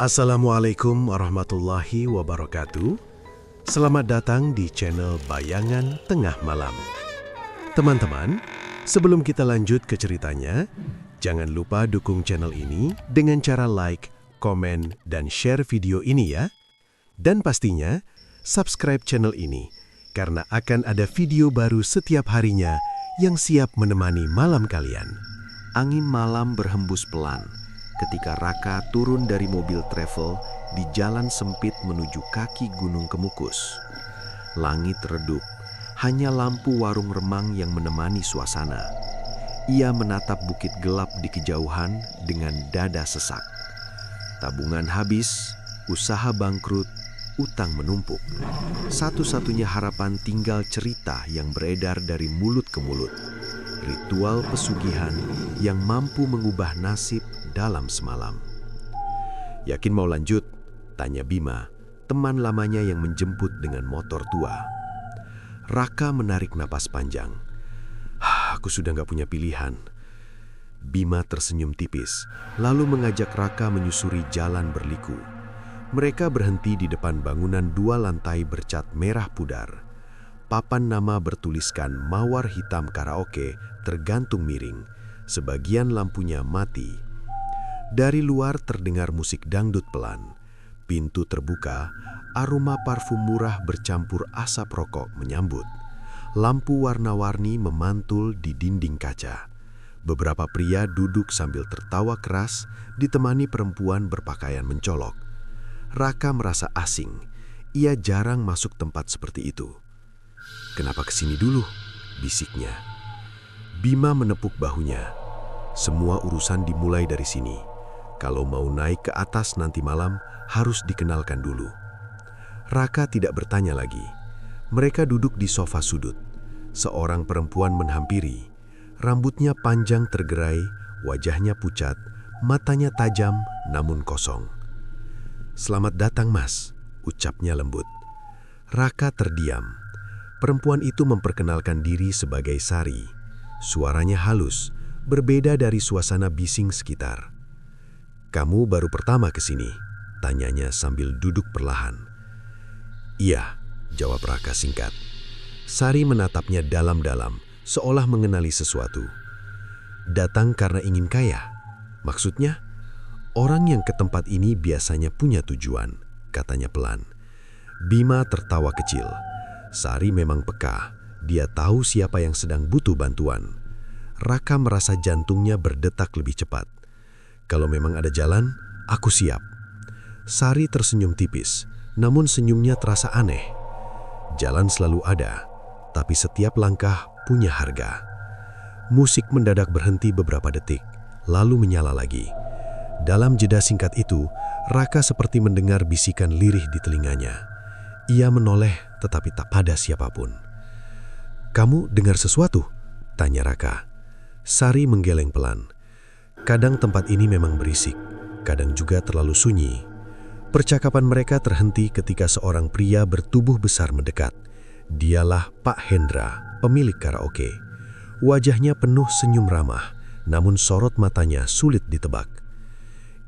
Assalamualaikum warahmatullahi wabarakatuh. Selamat datang di channel Bayangan Tengah Malam. Teman-teman, sebelum kita lanjut ke ceritanya, jangan lupa dukung channel ini dengan cara like, komen, dan share video ini ya. Dan pastinya, subscribe channel ini, karena akan ada video baru setiap harinya yang siap menemani malam kalian. Angin malam berhembus pelan ketika Raka turun dari mobil travel di jalan sempit menuju kaki Gunung Kemukus. Langit redup, hanya lampu warung remang yang menemani suasana. Ia menatap bukit gelap di kejauhan dengan dada sesak. Tabungan habis, usaha bangkrut, utang menumpuk. Satu-satunya harapan tinggal cerita yang beredar dari mulut ke mulut. Ritual pesugihan yang mampu mengubah nasib dalam semalam. Yakin mau lanjut? Tanya Bima, teman lamanya yang menjemput dengan motor tua. Raka menarik napas panjang. Aku sudah gak punya pilihan. Bima tersenyum tipis, lalu mengajak Raka menyusuri jalan berliku. Mereka berhenti di depan bangunan 2 lantai bercat merah pudar. Papan nama bertuliskan Mawar Hitam Karaoke tergantung miring. Sebagian lampunya mati. Dari luar terdengar musik dangdut pelan. Pintu terbuka, aroma parfum murah bercampur asap rokok menyambut. Lampu warna-warni memantul di dinding kaca. Beberapa pria duduk sambil tertawa keras, ditemani perempuan berpakaian mencolok. Raka merasa asing. Ia jarang masuk tempat seperti itu. "Kenapa kesini dulu?" bisiknya. Bima menepuk bahunya. "Semua urusan dimulai dari sini. Kalau mau naik ke atas nanti malam, harus dikenalkan dulu." Raka tidak bertanya lagi. Mereka duduk di sofa sudut. Seorang perempuan menghampiri. Rambutnya panjang tergerai, wajahnya pucat, matanya tajam namun kosong. "Selamat datang, Mas," ucapnya lembut. Raka terdiam. Perempuan itu memperkenalkan diri sebagai Sari. Suaranya halus, berbeda dari suasana bising sekitar. "Kamu baru pertama ke sini?" tanyanya sambil duduk perlahan. "Iya," jawab Raka singkat. Sari menatapnya dalam-dalam, seolah mengenali sesuatu. "Datang karena ingin kaya? Maksudnya?" "Orang yang ke tempat ini biasanya punya tujuan," katanya pelan. Bima tertawa kecil. Sari memang peka. Dia tahu siapa yang sedang butuh bantuan. Raka merasa jantungnya berdetak lebih cepat. "Kalau memang ada jalan, aku siap." Sari tersenyum tipis, namun senyumnya terasa aneh. Jalan selalu ada, tapi setiap langkah punya harga. Musik mendadak berhenti beberapa detik, lalu menyala lagi. Dalam jeda singkat itu, Raka seperti mendengar bisikan lirih di telinganya. Ia menoleh, tetapi tak pada siapapun. "Kamu dengar sesuatu?" tanya Raka. Sari menggeleng pelan. "Kadang tempat ini memang berisik, kadang juga terlalu sunyi." Percakapan mereka terhenti ketika seorang pria bertubuh besar mendekat. Dialah Pak Hendra, pemilik karaoke. Wajahnya penuh senyum ramah, namun sorot matanya sulit ditebak.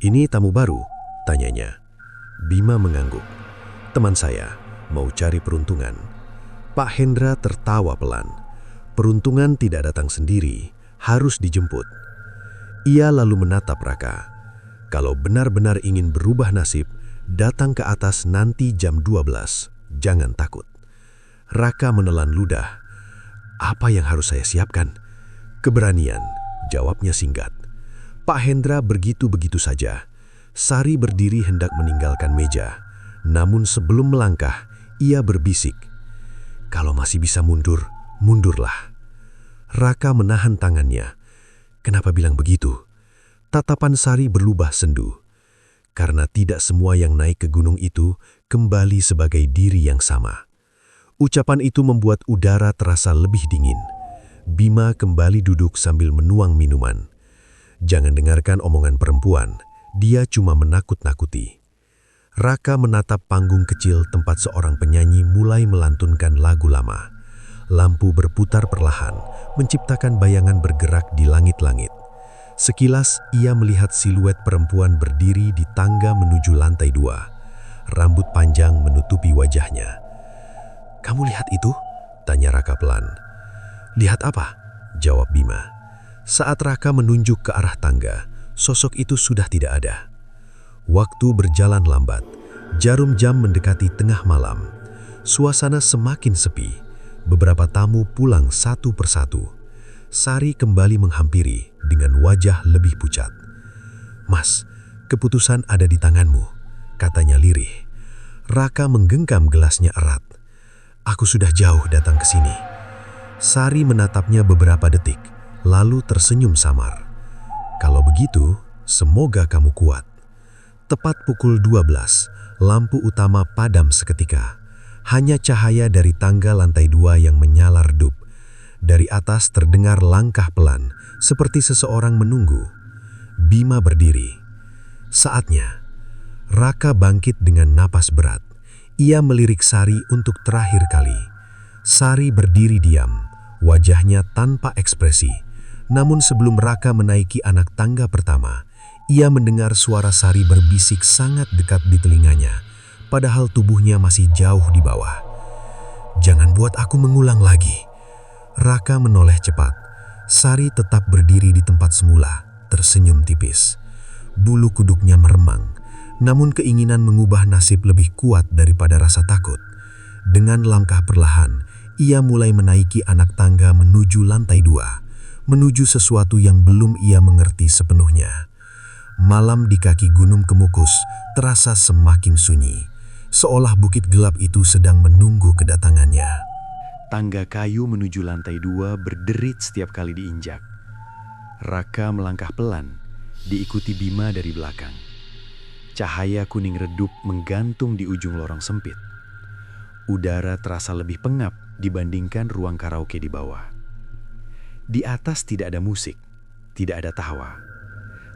"Ini tamu baru?" tanyanya. Bima mengangguk. "Teman saya, mau cari peruntungan." Pak Hendra tertawa pelan. "Peruntungan tidak datang sendiri, harus dijemput." Ia lalu menatap Raka. "Kalau benar-benar ingin berubah nasib, datang ke atas nanti jam 12. Jangan takut." Raka menelan ludah. "Apa yang harus saya siapkan?" "Keberanian," jawabnya singkat. Pak Hendra begitu-begitu saja. Sari berdiri hendak meninggalkan meja. Namun sebelum melangkah, ia berbisik, "Kalau masih bisa mundur, mundurlah." Raka menahan tangannya. "Kenapa bilang begitu?" Tatapan Sari berubah sendu. Karena tidak semua yang naik ke gunung itu kembali sebagai diri yang sama. Ucapan itu membuat udara terasa lebih dingin. Bima kembali duduk sambil menuang minuman. Jangan dengarkan omongan perempuan, dia cuma menakut-nakuti. Raka menatap panggung kecil tempat seorang penyanyi mulai melantunkan lagu lama. Lampu berputar perlahan, menciptakan bayangan bergerak di langit-langit. Sekilas ia melihat siluet perempuan berdiri di tangga menuju lantai 2. Rambut panjang menutupi wajahnya. "Kamu lihat itu?" tanya Raka pelan. "Lihat apa?" jawab Bima. Saat Raka menunjuk ke arah tangga, sosok itu sudah tidak ada. Waktu berjalan lambat. Jarum jam mendekati tengah malam. Suasana semakin sepi. Beberapa tamu pulang satu persatu. Sari kembali menghampiri dengan wajah lebih pucat. "Mas, keputusan ada di tanganmu," katanya lirih. Raka menggenggam gelasnya erat. "Aku sudah jauh datang ke sini." Sari menatapnya beberapa detik, lalu tersenyum samar. "Kalau begitu, semoga kamu kuat." Tepat pukul 12, lampu utama padam seketika. Hanya cahaya dari tangga lantai 2 yang menyala redup. Dari atas terdengar langkah pelan, seperti seseorang menunggu. Bima berdiri. Saatnya. Raka bangkit dengan napas berat. Ia melirik Sari untuk terakhir kali. Sari berdiri diam, wajahnya tanpa ekspresi. Namun sebelum Raka menaiki anak tangga pertama, ia mendengar suara Sari berbisik sangat dekat di telinganya, padahal tubuhnya masih jauh di bawah. "Jangan buat aku mengulang lagi." Raka menoleh cepat. Sari tetap berdiri di tempat semula, tersenyum tipis. Bulu kuduknya meremang, namun keinginan mengubah nasib lebih kuat daripada rasa takut. Dengan langkah perlahan, ia mulai menaiki anak tangga menuju lantai 2, menuju sesuatu yang belum ia mengerti sepenuhnya. Malam di kaki Gunung Kemukus terasa semakin sunyi, seolah bukit gelap itu sedang menunggu kedatangannya. Tangga kayu menuju lantai 2 berderit setiap kali diinjak. Raka melangkah pelan, diikuti Bima dari belakang. Cahaya kuning redup menggantung di ujung lorong sempit. Udara terasa lebih pengap dibandingkan ruang karaoke di bawah. Di atas tidak ada musik, tidak ada tawa,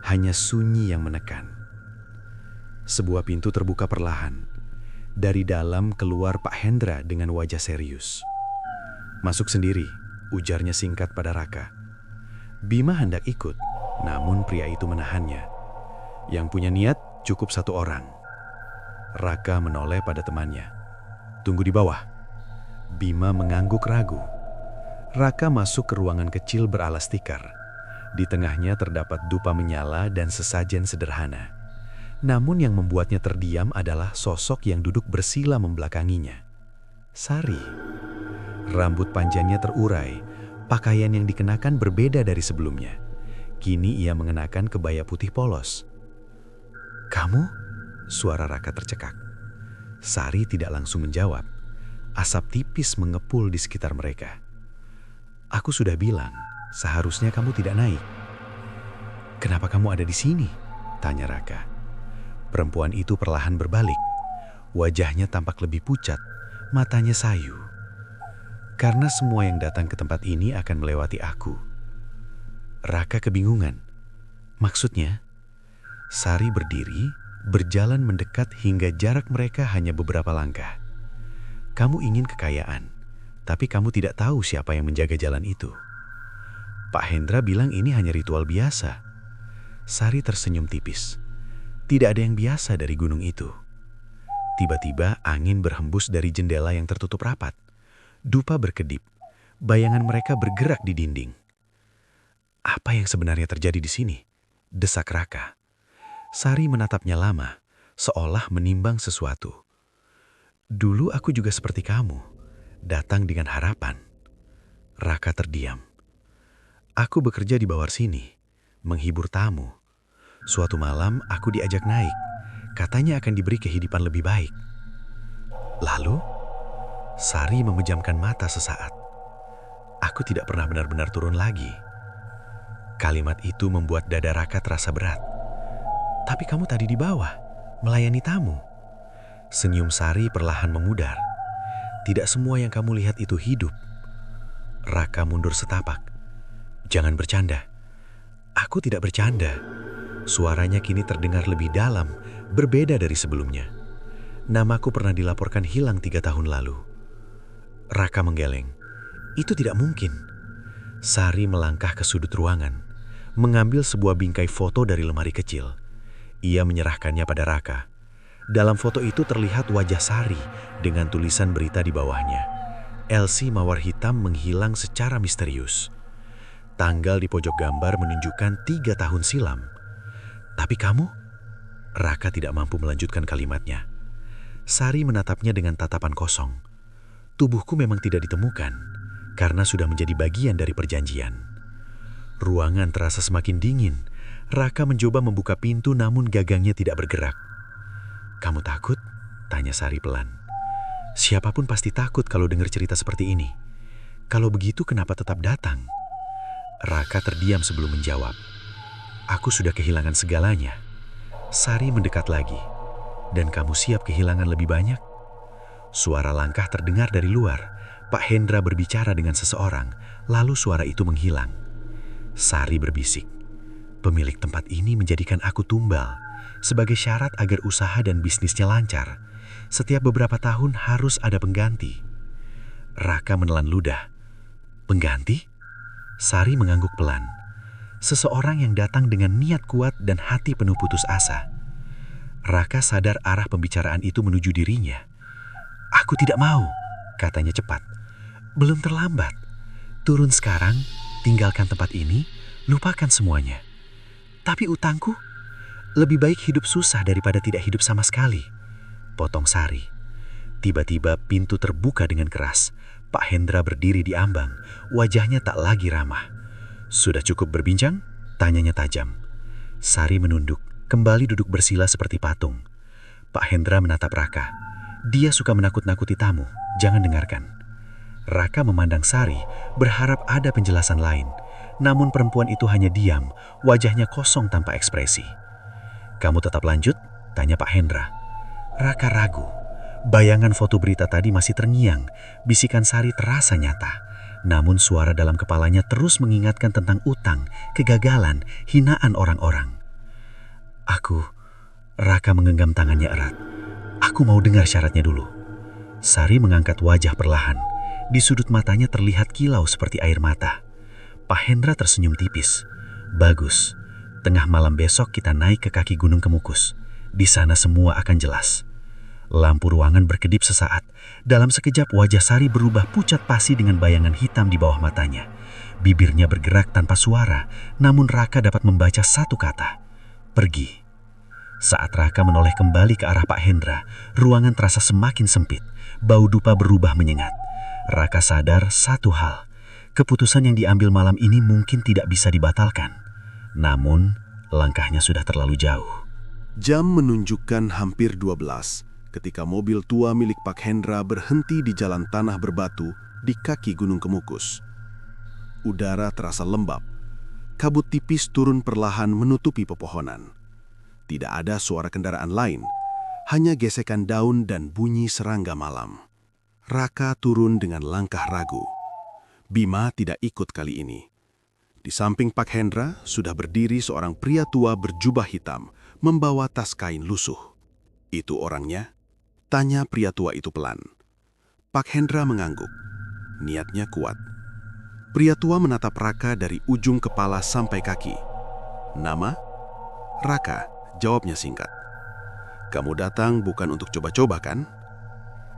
hanya sunyi yang menekan. Sebuah pintu terbuka perlahan. Dari dalam keluar Pak Hendra dengan wajah serius. "Masuk sendiri," ujarnya singkat pada Raka. Bima hendak ikut, namun pria itu menahannya. "Yang punya niat cukup 1 orang." Raka menoleh pada temannya. "Tunggu di bawah." Bima mengangguk ragu. Raka masuk ke ruangan kecil beralas tikar. Di tengahnya terdapat dupa menyala dan sesajen sederhana. Namun yang membuatnya terdiam adalah sosok yang duduk bersila membelakanginya. Sari. Rambut panjangnya terurai, pakaian yang dikenakan berbeda dari sebelumnya. Kini ia mengenakan kebaya putih polos. "Kamu?" suara Raka tercekak. Sari tidak langsung menjawab. Asap tipis mengepul di sekitar mereka. "Aku sudah bilang, seharusnya kamu tidak naik." "Kenapa kamu ada di sini?" tanya Raka. Perempuan itu perlahan berbalik. Wajahnya tampak lebih pucat, matanya sayu. "Karena semua yang datang ke tempat ini akan melewati aku." Raka kebingungan. "Maksudnya?" Sari berdiri, berjalan mendekat hingga jarak mereka hanya beberapa langkah. "Kamu ingin kekayaan, tapi kamu tidak tahu siapa yang menjaga jalan itu." "Pak Hendra bilang ini hanya ritual biasa." Sari tersenyum tipis. "Tidak ada yang biasa dari gunung itu." Tiba-tiba angin berhembus dari jendela yang tertutup rapat. Dupa berkedip. Bayangan mereka bergerak di dinding. "Apa yang sebenarnya terjadi di sini?" desak Raka. Sari menatapnya lama, seolah menimbang sesuatu. "Dulu aku juga seperti kamu, datang dengan harapan." Raka terdiam. "Aku bekerja di bawah sini, menghibur tamu. Suatu malam aku diajak naik, katanya akan diberi kehidupan lebih baik." "Lalu?" Sari memejamkan mata sesaat. "Aku tidak pernah benar-benar turun lagi." Kalimat itu membuat dada Raka terasa berat. "Tapi kamu tadi di bawah, melayani tamu." Senyum Sari perlahan memudar. "Tidak semua yang kamu lihat itu hidup." Raka mundur setapak. "Jangan bercanda." "Aku tidak bercanda." Suaranya kini terdengar lebih dalam, berbeda dari sebelumnya. "Namaku pernah dilaporkan hilang 3 tahun lalu." Raka menggeleng. "Itu tidak mungkin." Sari melangkah ke sudut ruangan, mengambil sebuah bingkai foto dari lemari kecil. Ia menyerahkannya pada Raka. Dalam foto itu terlihat wajah Sari dengan tulisan berita di bawahnya. Elsie Mawar Hitam menghilang secara misterius. Tanggal di pojok gambar menunjukkan 3 tahun silam. Tapi kamu? Raka tidak mampu melanjutkan kalimatnya. Sari menatapnya dengan tatapan kosong. Tubuhku memang tidak ditemukan, karena sudah menjadi bagian dari perjanjian. Ruangan terasa semakin dingin. Raka mencoba membuka pintu namun gagangnya tidak bergerak. "Kamu takut?" tanya Sari pelan. "Siapapun pasti takut kalau dengar cerita seperti ini. Kalau begitu kenapa tetap datang?" Raka terdiam sebelum menjawab. "Aku sudah kehilangan segalanya." Sari mendekat lagi. "Dan kamu siap kehilangan lebih banyak?" Suara langkah terdengar dari luar. Pak Hendra berbicara dengan seseorang, lalu suara itu menghilang. Sari berbisik, "Pemilik tempat ini menjadikan aku tumbal. Sebagai syarat agar usaha dan bisnisnya lancar, setiap beberapa tahun harus ada pengganti." Raka menelan ludah. "Pengganti?" Sari mengangguk pelan. "Seseorang yang datang dengan niat kuat dan hati penuh putus asa." Raka sadar arah pembicaraan itu menuju dirinya. "Aku tidak mau," katanya cepat. "Belum terlambat. Turun sekarang, tinggalkan tempat ini, lupakan semuanya. Tapi utangku? Lebih baik hidup susah daripada tidak hidup sama sekali," potong Sari. Tiba-tiba pintu terbuka dengan keras. Pak Hendra berdiri di ambang, wajahnya tak lagi ramah. "Sudah cukup berbincang?" tanyanya tajam. Sari menunduk, kembali duduk bersila seperti patung. Pak Hendra menatap Raka. "Dia suka menakut-nakuti tamu, jangan dengarkan." Raka memandang Sari, berharap ada penjelasan lain. Namun perempuan itu hanya diam, wajahnya kosong tanpa ekspresi. "Kamu tetap lanjut?" tanya Pak Hendra. Raka ragu. Bayangan foto berita tadi masih terngiang, bisikan Sari terasa nyata. Namun suara dalam kepalanya terus mengingatkan tentang utang, kegagalan, hinaan orang-orang. Raka menggenggam tangannya erat. "Aku mau dengar syaratnya dulu." Sari mengangkat wajah perlahan. Di sudut matanya terlihat kilau seperti air mata. Pak Hendra tersenyum tipis. "Bagus. Tengah malam besok kita naik ke kaki Gunung Kemukus. Di sana semua akan jelas." Lampu ruangan berkedip sesaat. Dalam sekejap wajah Sari berubah pucat pasi dengan bayangan hitam di bawah matanya. Bibirnya bergerak tanpa suara, namun Raka dapat membaca satu kata. "Pergi." Saat Raka menoleh kembali ke arah Pak Hendra, ruangan terasa semakin sempit. Bau dupa berubah menyengat. Raka sadar satu hal. Keputusan yang diambil malam ini mungkin tidak bisa dibatalkan. Namun, langkahnya sudah terlalu jauh. Jam menunjukkan hampir 12 ketika mobil tua milik Pak Hendra berhenti di jalan tanah berbatu di kaki Gunung Kemukus. Udara terasa lembab. Kabut tipis turun perlahan menutupi pepohonan. Tidak ada suara kendaraan lain, hanya gesekan daun dan bunyi serangga malam. Raka turun dengan langkah ragu. Bima tidak ikut kali ini. Di samping Pak Hendra sudah berdiri seorang pria tua berjubah hitam, membawa tas kain lusuh. "Itu orangnya?" tanya pria tua itu pelan. Pak Hendra mengangguk. Niatnya kuat. Pria tua menatap Raka dari ujung kepala sampai kaki. "Nama?" "Raka," jawabnya singkat. "Kamu datang bukan untuk coba-coba kan?"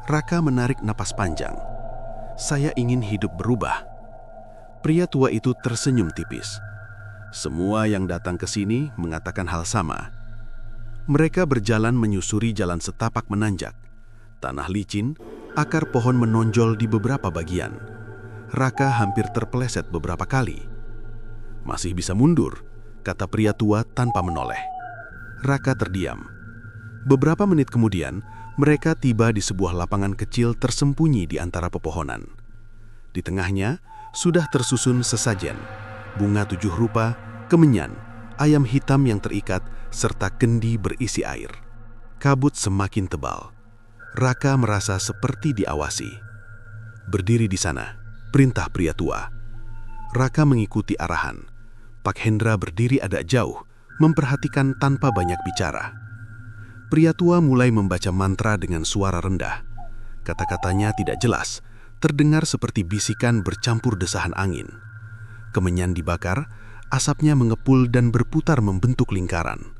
Raka menarik napas panjang. "Saya ingin hidup berubah." Pria tua itu tersenyum tipis. Semua yang datang ke sini mengatakan hal sama. Mereka berjalan menyusuri jalan setapak menanjak. Tanah licin, akar pohon menonjol di beberapa bagian. Raka hampir terpeleset beberapa kali. "Masih bisa mundur," kata pria tua tanpa menoleh. Raka terdiam. Beberapa menit kemudian, mereka tiba di sebuah lapangan kecil tersembunyi di antara pepohonan. Di tengahnya, sudah tersusun sesajen, bunga 7 rupa, kemenyan, ayam hitam yang terikat, serta kendi berisi air. Kabut semakin tebal. Raka merasa seperti diawasi. "Berdiri di sana," perintah pria tua. Raka mengikuti arahan. Pak Hendra berdiri agak jauh, memperhatikan tanpa banyak bicara. Pria tua mulai membaca mantra dengan suara rendah. Kata-katanya tidak jelas, terdengar seperti bisikan bercampur desahan angin. Kemenyan dibakar, Asapnya mengepul dan berputar membentuk lingkaran.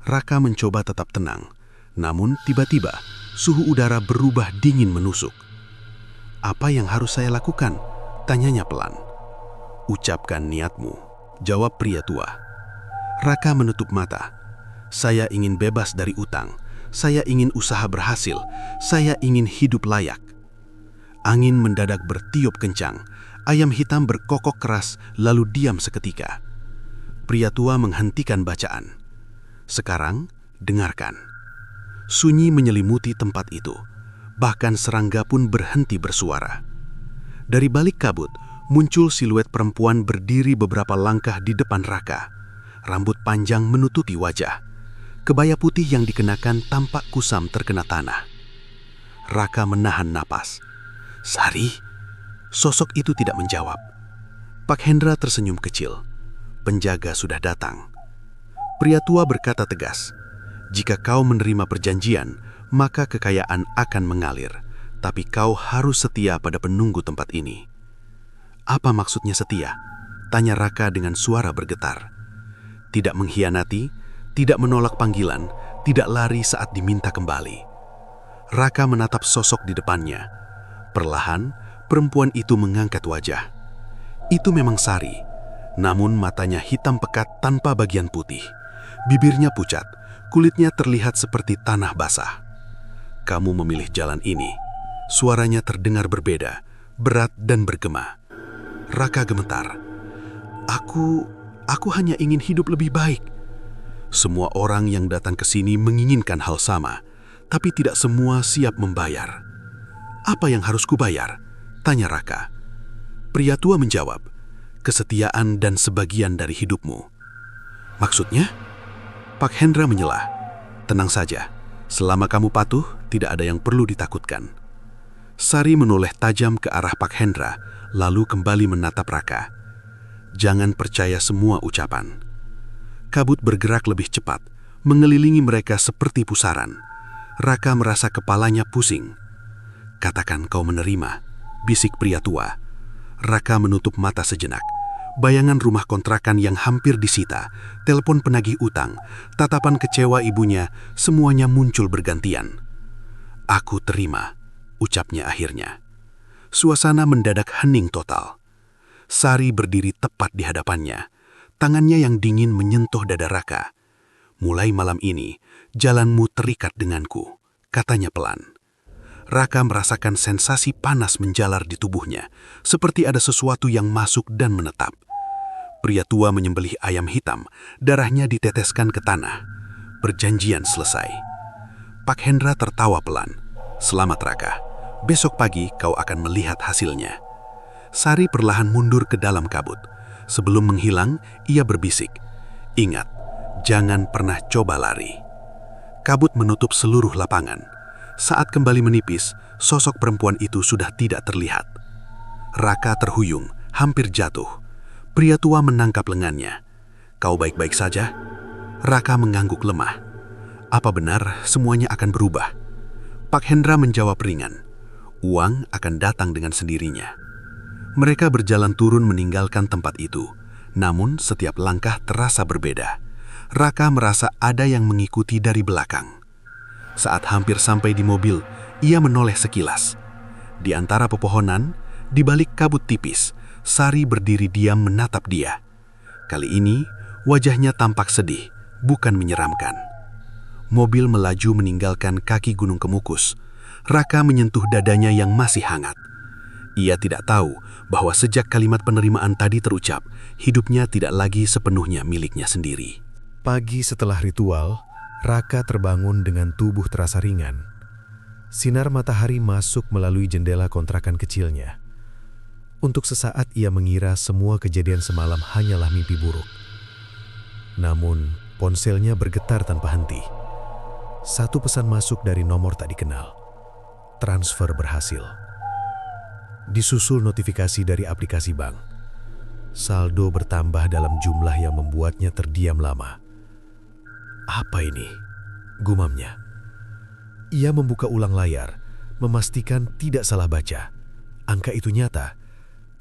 Raka mencoba tetap tenang, namun tiba-tiba suhu udara berubah dingin menusuk. "Apa yang harus saya lakukan?" tanyanya pelan. "Ucapkan niatmu," jawab pria tua. Raka menutup mata. "Saya ingin bebas dari utang. Saya ingin usaha berhasil. Saya ingin hidup layak." Angin mendadak bertiup kencang. Ayam hitam berkokok keras lalu diam seketika. Pria tua menghentikan bacaan. "Sekarang, dengarkan." Sunyi menyelimuti tempat itu. Bahkan serangga pun berhenti bersuara. Dari balik kabut, muncul siluet perempuan berdiri beberapa langkah di depan Raka. Rambut panjang menutupi wajah. Kebaya putih yang dikenakan tampak kusam terkena tanah. Raka menahan napas. "Sari?" Sosok itu tidak menjawab. Pak Hendra tersenyum kecil. Penjaga sudah datang. Pria tua berkata tegas, "Jika kau menerima perjanjian, maka kekayaan akan mengalir. Tapi kau harus setia pada penunggu tempat ini." "Apa maksudnya setia?" tanya Raka dengan suara bergetar. "Tidak mengkhianati, tidak menolak panggilan, tidak lari saat diminta kembali." Raka menatap sosok di depannya. Perlahan, perempuan itu mengangkat wajah. Itu memang Sari, namun matanya hitam pekat tanpa bagian putih. Bibirnya pucat, kulitnya terlihat seperti tanah basah. "Kamu memilih jalan ini." Suaranya terdengar berbeda, berat dan bergema. Raka gemetar. Aku hanya ingin hidup lebih baik." Semua orang yang datang ke sini menginginkan hal sama, tapi tidak semua siap membayar. "Apa yang harus kubayar?" tanya Raka. Pria tua menjawab, "Kesetiaan dan sebagian dari hidupmu." "Maksudnya?" Pak Hendra menyelah. "Tenang saja, selama kamu patuh, tidak ada yang perlu ditakutkan." Sari menoleh tajam ke arah Pak Hendra, lalu kembali menatap Raka. "Jangan percaya semua ucapan." Kabut bergerak lebih cepat, mengelilingi mereka seperti pusaran. Raka merasa kepalanya pusing. "Katakan kau menerima," bisik pria tua. Raka menutup mata sejenak. Bayangan rumah kontrakan yang hampir disita, telepon penagih utang, tatapan kecewa ibunya, semuanya muncul bergantian. "Aku terima," ucapnya akhirnya. Suasana mendadak hening total. Sari berdiri tepat di hadapannya. Tangannya yang dingin menyentuh dada Raka. "Mulai malam ini, jalanmu terikat denganku," katanya pelan. Raka merasakan sensasi panas menjalar di tubuhnya, seperti ada sesuatu yang masuk dan menetap. Pria tua menyembelih ayam hitam, darahnya diteteskan ke tanah. Perjanjian selesai. Pak Hendra tertawa pelan. "Selamat Raka, besok pagi kau akan melihat hasilnya." Sari perlahan mundur ke dalam kabut. Sebelum menghilang, ia berbisik, "Ingat, jangan pernah coba lari." Kabut menutup seluruh lapangan. Saat kembali menipis, sosok perempuan itu sudah tidak terlihat. Raka terhuyung, hampir jatuh. Pria tua menangkap lengannya. "Kau baik-baik saja?" Raka mengangguk lemah. "Apa benar semuanya akan berubah?" Pak Hendra menjawab ringan, "Uang akan datang dengan sendirinya." Mereka berjalan turun meninggalkan tempat itu. Namun setiap langkah terasa berbeda. Raka merasa ada yang mengikuti dari belakang. Saat hampir sampai di mobil, ia menoleh sekilas. Di antara pepohonan, di balik kabut tipis, Sari berdiri diam menatap dia. Kali ini, wajahnya tampak sedih, bukan menyeramkan. Mobil melaju meninggalkan kaki Gunung Kemukus. Raka menyentuh dadanya yang masih hangat. Ia tidak tahu bahwa sejak kalimat penerimaan tadi terucap, hidupnya tidak lagi sepenuhnya miliknya sendiri. Pagi setelah ritual, Raka terbangun dengan tubuh terasa ringan. Sinar matahari masuk melalui jendela kontrakan kecilnya. Untuk sesaat ia mengira semua kejadian semalam hanyalah mimpi buruk. Namun, ponselnya bergetar tanpa henti. Satu pesan masuk dari nomor tak dikenal. Transfer berhasil. Disusul notifikasi dari aplikasi bank. Saldo bertambah dalam jumlah yang membuatnya terdiam lama. "Apa ini?" gumamnya. Ia membuka ulang layar, memastikan tidak salah baca. Angka itu nyata,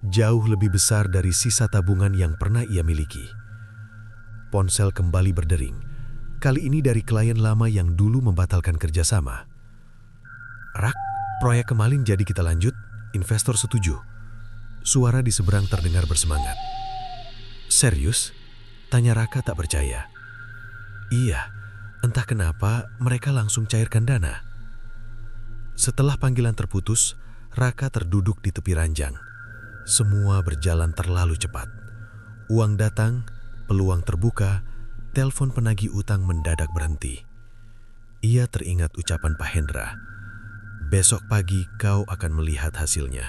jauh lebih besar dari sisa tabungan yang pernah ia miliki. Ponsel kembali berdering, kali ini dari klien lama yang dulu membatalkan kerjasama. "Rak, proyek Kemalin jadi kita lanjut, investor setuju." Suara di seberang terdengar bersemangat. "Serius?" tanya Raka tak percaya. "Iya, entah kenapa mereka langsung cairkan dana." Setelah panggilan terputus, Raka terduduk di tepi ranjang. Semua berjalan terlalu cepat. Uang datang, peluang terbuka, telepon penagih utang mendadak berhenti. Ia teringat ucapan Pak Hendra, "Besok pagi kau akan melihat hasilnya."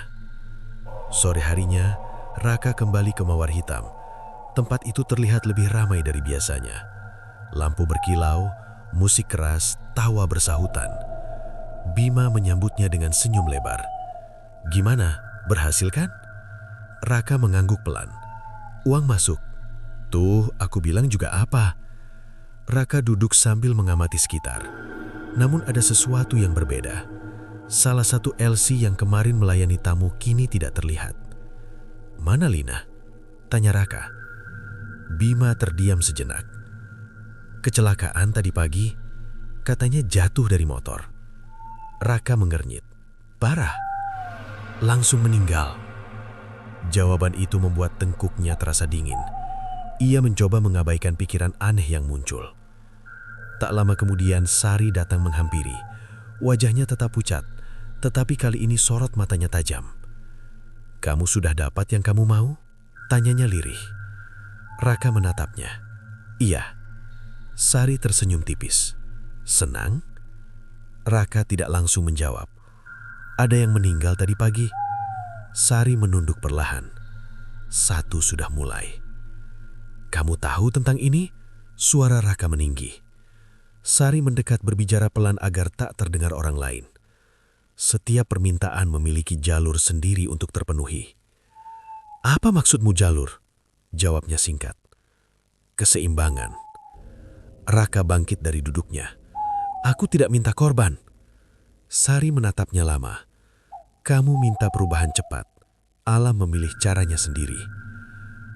Sore harinya, Raka kembali ke Mawar Hitam. Tempat itu terlihat lebih ramai dari biasanya. Lampu berkilau, musik keras, tawa bersahutan. Bima menyambutnya dengan senyum lebar. "Gimana, berhasil kan?" Raka mengangguk pelan. "Uang masuk." "Tuh, aku bilang juga apa?" Raka duduk sambil mengamati sekitar. Namun ada sesuatu yang berbeda. Salah satu Elsie yang kemarin melayani tamu kini tidak terlihat. "Mana Lina?" tanya Raka. Bima terdiam sejenak. "Kecelakaan tadi pagi, katanya jatuh dari motor." Raka mengernyit. "Parah? Langsung meninggal?" Jawaban itu membuat tengkuknya terasa dingin. Ia mencoba mengabaikan pikiran aneh yang muncul. Tak lama kemudian Sari datang menghampiri. Wajahnya tetap pucat, tetapi kali ini sorot matanya tajam. "Kamu sudah dapat yang kamu mau?" tanyanya lirih. Raka menatapnya. "Iya." Sari tersenyum tipis. "Senang?" Raka tidak langsung menjawab. "Ada yang meninggal tadi pagi." Sari menunduk perlahan. "Satu sudah mulai." "Kamu tahu tentang ini?" Suara Raka meninggi. Sari mendekat berbicara pelan agar tak terdengar orang lain. "Setiap permintaan memiliki jalur sendiri untuk terpenuhi." "Apa maksudmu jalur?" Jawabnya singkat. "Keseimbangan." Raka bangkit dari duduknya. "Aku tidak minta korban." Sari menatapnya lama. "Kamu minta perubahan cepat. Alam memilih caranya sendiri."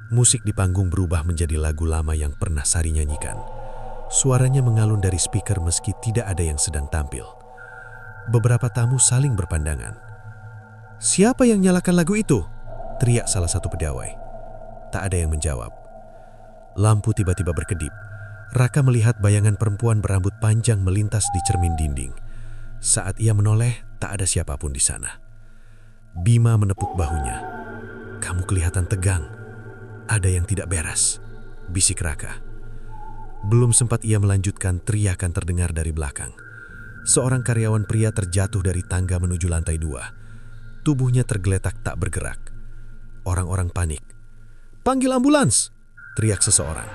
Musik di panggung berubah menjadi lagu lama yang pernah Sari nyanyikan. Suaranya mengalun dari speaker meski tidak ada yang sedang tampil. Beberapa tamu saling berpandangan. "Siapa yang nyalakan lagu itu?" teriak salah satu pegawai. Tak ada yang menjawab. Lampu tiba-tiba berkedip. Raka melihat bayangan perempuan berambut panjang melintas di cermin dinding. Saat ia menoleh, tak ada siapapun di sana. Bima menepuk bahunya. "Kamu kelihatan tegang. Ada yang tidak beres," bisik Raka. Belum sempat ia melanjutkan, teriakan terdengar dari belakang. Seorang karyawan pria terjatuh dari tangga menuju lantai 2. Tubuhnya tergeletak tak bergerak. Orang-orang panik. "Panggil ambulans!" teriak seseorang.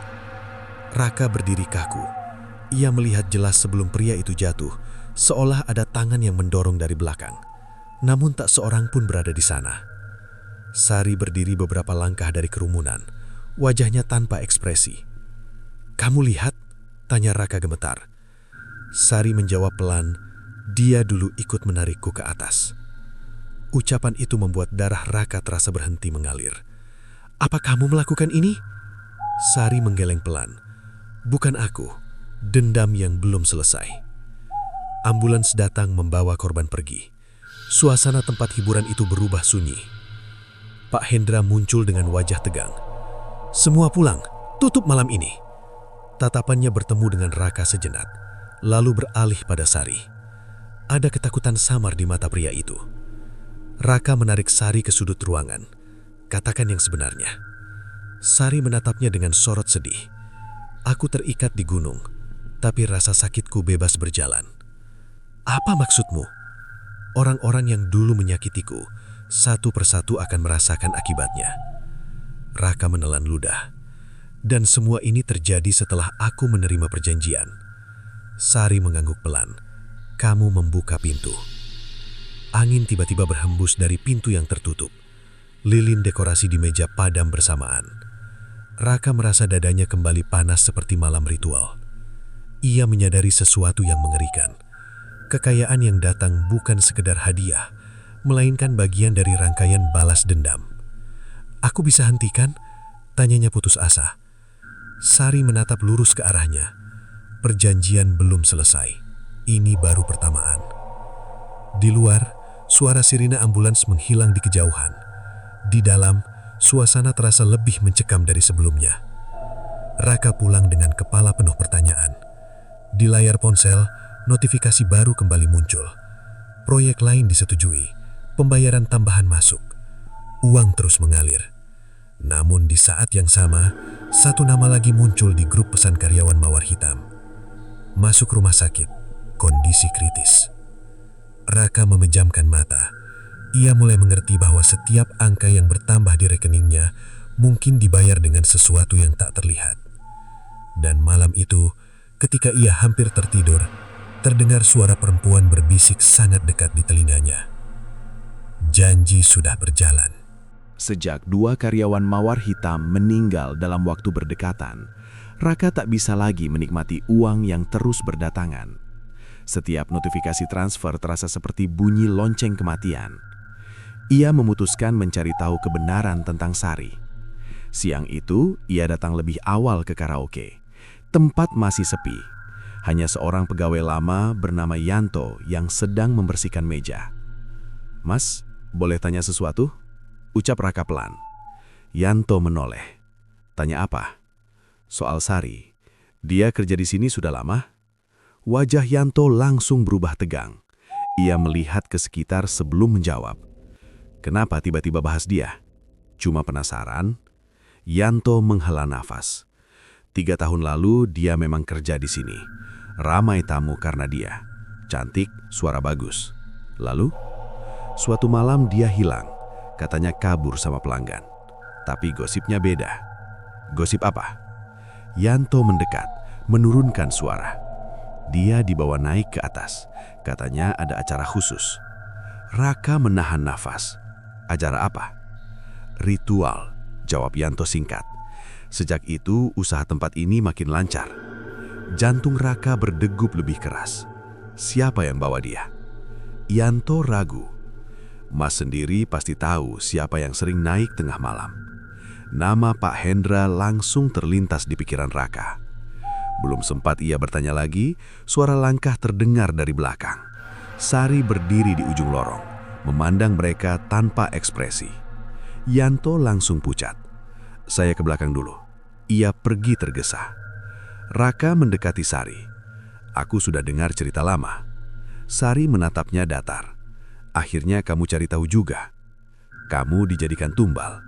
Raka berdiri kaku. Ia melihat jelas sebelum pria itu jatuh, seolah ada tangan yang mendorong dari belakang. Namun tak seorang pun berada di sana. Sari berdiri beberapa langkah dari kerumunan, wajahnya tanpa ekspresi. "Kamu lihat?" tanya Raka gemetar. Sari menjawab pelan, "Dia dulu ikut menarikku ke atas." Ucapan itu membuat darah Raka terasa berhenti mengalir. "Apa kamu melakukan ini?" Sari menggeleng pelan. "Bukan aku, dendam yang belum selesai." Ambulans datang membawa korban pergi. Suasana tempat hiburan itu berubah sunyi. Pak Hendra muncul dengan wajah tegang. "Semua pulang, tutup malam ini." Tatapannya bertemu dengan Raka sejenak, lalu beralih pada Sari. Ada ketakutan samar di mata pria itu. Raka menarik Sari ke sudut ruangan. "Katakan yang sebenarnya." Sari menatapnya dengan sorot sedih. "Aku terikat di gunung, tapi rasa sakitku bebas berjalan." "Apa maksudmu?" "Orang-orang yang dulu menyakitiku, satu persatu akan merasakan akibatnya." Raka menelan ludah. "Dan semua ini terjadi setelah aku menerima perjanjian." Sari mengangguk pelan. "Kamu membuka pintu." Angin tiba-tiba berhembus dari pintu yang tertutup. Lilin dekorasi di meja padam bersamaan. Raka merasa dadanya kembali panas seperti malam ritual. Ia menyadari sesuatu yang mengerikan. Kekayaan yang datang bukan sekedar hadiah, melainkan bagian dari rangkaian balas dendam. Aku bisa hentikan? Tanyanya putus asa. Sari menatap lurus ke arahnya. Perjanjian belum selesai. Ini baru pertamaan. Di luar, suara sirine ambulans menghilang di kejauhan. Di dalam, suasana terasa lebih mencekam dari sebelumnya. Raka pulang dengan kepala penuh pertanyaan. Di layar ponsel, notifikasi baru kembali muncul. Proyek lain disetujui, pembayaran tambahan masuk. Uang terus mengalir. Namun di saat yang sama, satu nama lagi muncul di grup pesan karyawan Mawar Hitam. Masuk rumah sakit, kondisi kritis. Raka memejamkan mata. Ia mulai mengerti bahwa setiap angka yang bertambah di rekeningnya mungkin dibayar dengan sesuatu yang tak terlihat. Dan malam itu, ketika ia hampir tertidur, terdengar suara perempuan berbisik sangat dekat di telinganya. Janji sudah berjalan. Sejak 2 karyawan Mawar Hitam meninggal dalam waktu berdekatan, Raka tak bisa lagi menikmati uang yang terus berdatangan. Setiap notifikasi transfer terasa seperti bunyi lonceng kematian. Ia memutuskan mencari tahu kebenaran tentang Sari. Siang itu, ia datang lebih awal ke karaoke. Tempat masih sepi. Hanya seorang pegawai lama bernama Yanto yang sedang membersihkan meja. "Mas, boleh tanya sesuatu?" Ucap Raka pelan. Yanto menoleh. "Tanya apa?" "Soal Sari. Dia kerja di sini sudah lama?" Wajah Yanto langsung berubah tegang. Ia melihat ke sekitar sebelum menjawab. "Kenapa tiba-tiba bahas dia?" "Cuma penasaran." Yanto menghela nafas. 3 tahun lalu dia memang kerja di sini. Ramai tamu karena dia. Cantik, suara bagus. Lalu, suatu malam dia hilang. Katanya kabur sama pelanggan. Tapi gosipnya beda. "Gosip apa?" Yanto mendekat, menurunkan suara. "Dia dibawa naik ke atas. Katanya ada acara khusus." Raka menahan nafas. "Acara apa?" "Ritual," jawab Yanto singkat. Sejak itu, usaha tempat ini makin lancar. Jantung Raka berdegup lebih keras. Siapa yang bawa dia? Yanto ragu. "Mas sendiri pasti tahu siapa yang sering naik tengah malam." Nama Pak Hendra langsung terlintas di pikiran Raka. Belum sempat ia bertanya lagi, suara langkah terdengar dari belakang. Sari berdiri di ujung lorong, memandang mereka tanpa ekspresi. Yanto langsung pucat. "Saya ke belakang dulu." Ia pergi tergesa. Raka mendekati Sari. "Aku sudah dengar cerita lama." Sari menatapnya datar. "Akhirnya kamu cari tahu juga. Kamu dijadikan tumbal."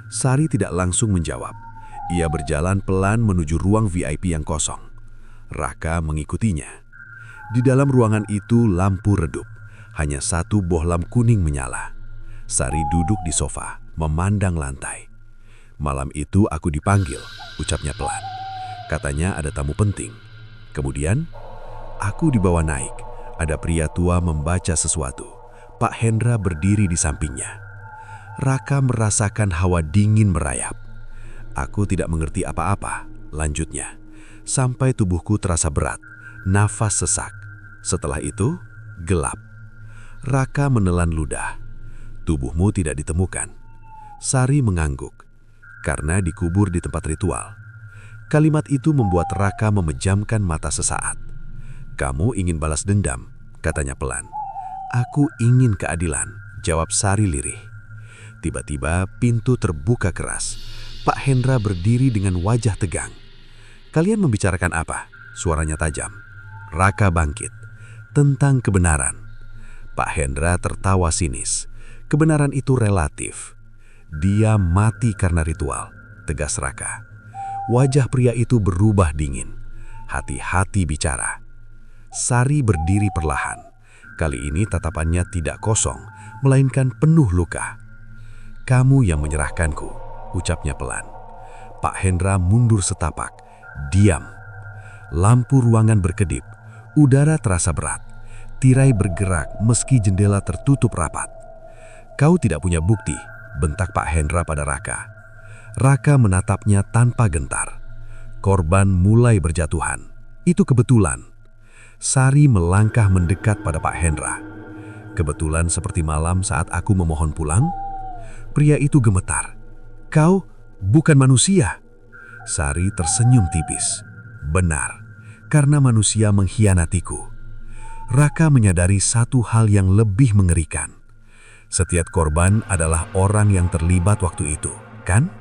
Sari tidak langsung menjawab. Ia berjalan pelan menuju ruang VIP yang kosong. Raka mengikutinya. Di dalam ruangan itu lampu redup. Hanya satu bohlam kuning menyala. Sari duduk di sofa, memandang lantai. "Malam itu aku dipanggil," ucapnya pelan. "Katanya ada tamu penting. Kemudian, aku dibawa naik. Ada pria tua membaca sesuatu. Pak Hendra berdiri di sampingnya." Raka merasakan hawa dingin merayap. "Aku tidak mengerti apa-apa," lanjutnya. "Sampai tubuhku terasa berat, nafas sesak. Setelah itu, gelap." Raka menelan ludah. "Tubuhmu tidak ditemukan." Sari mengangguk. "Karena dikubur di tempat ritual." Kalimat itu membuat Raka memejamkan mata sesaat. "Kamu ingin balas dendam," katanya pelan. "Aku ingin keadilan," jawab Sari lirih. Tiba-tiba pintu terbuka keras. Pak Hendra berdiri dengan wajah tegang. "Kalian membicarakan apa?" Suaranya tajam. Raka bangkit. "Tentang kebenaran." Pak Hendra tertawa sinis. "Kebenaran itu relatif." "Dia mati karena ritual," tegas Raka. Wajah pria itu berubah dingin. "Hati-hati bicara." Sari berdiri perlahan. Kali ini tatapannya tidak kosong, melainkan penuh luka. "Kamu yang menyerahkanku," ucapnya pelan. Pak Hendra mundur setapak. Diam. Lampu ruangan berkedip. Udara terasa berat. Tirai bergerak meski jendela tertutup rapat. "Kau tidak punya bukti," bentak Pak Hendra pada Raka. Raka menatapnya tanpa gentar. Korban mulai berjatuhan. Itu kebetulan. Sari melangkah mendekat pada Pak Hendra. "Kebetulan seperti malam saat aku memohon pulang?" Pria itu gemetar. Kau bukan manusia. Sari tersenyum tipis. Benar, karena manusia mengkhianatiku. Raka menyadari satu hal yang lebih mengerikan. Setiap korban adalah orang yang terlibat waktu itu, kan?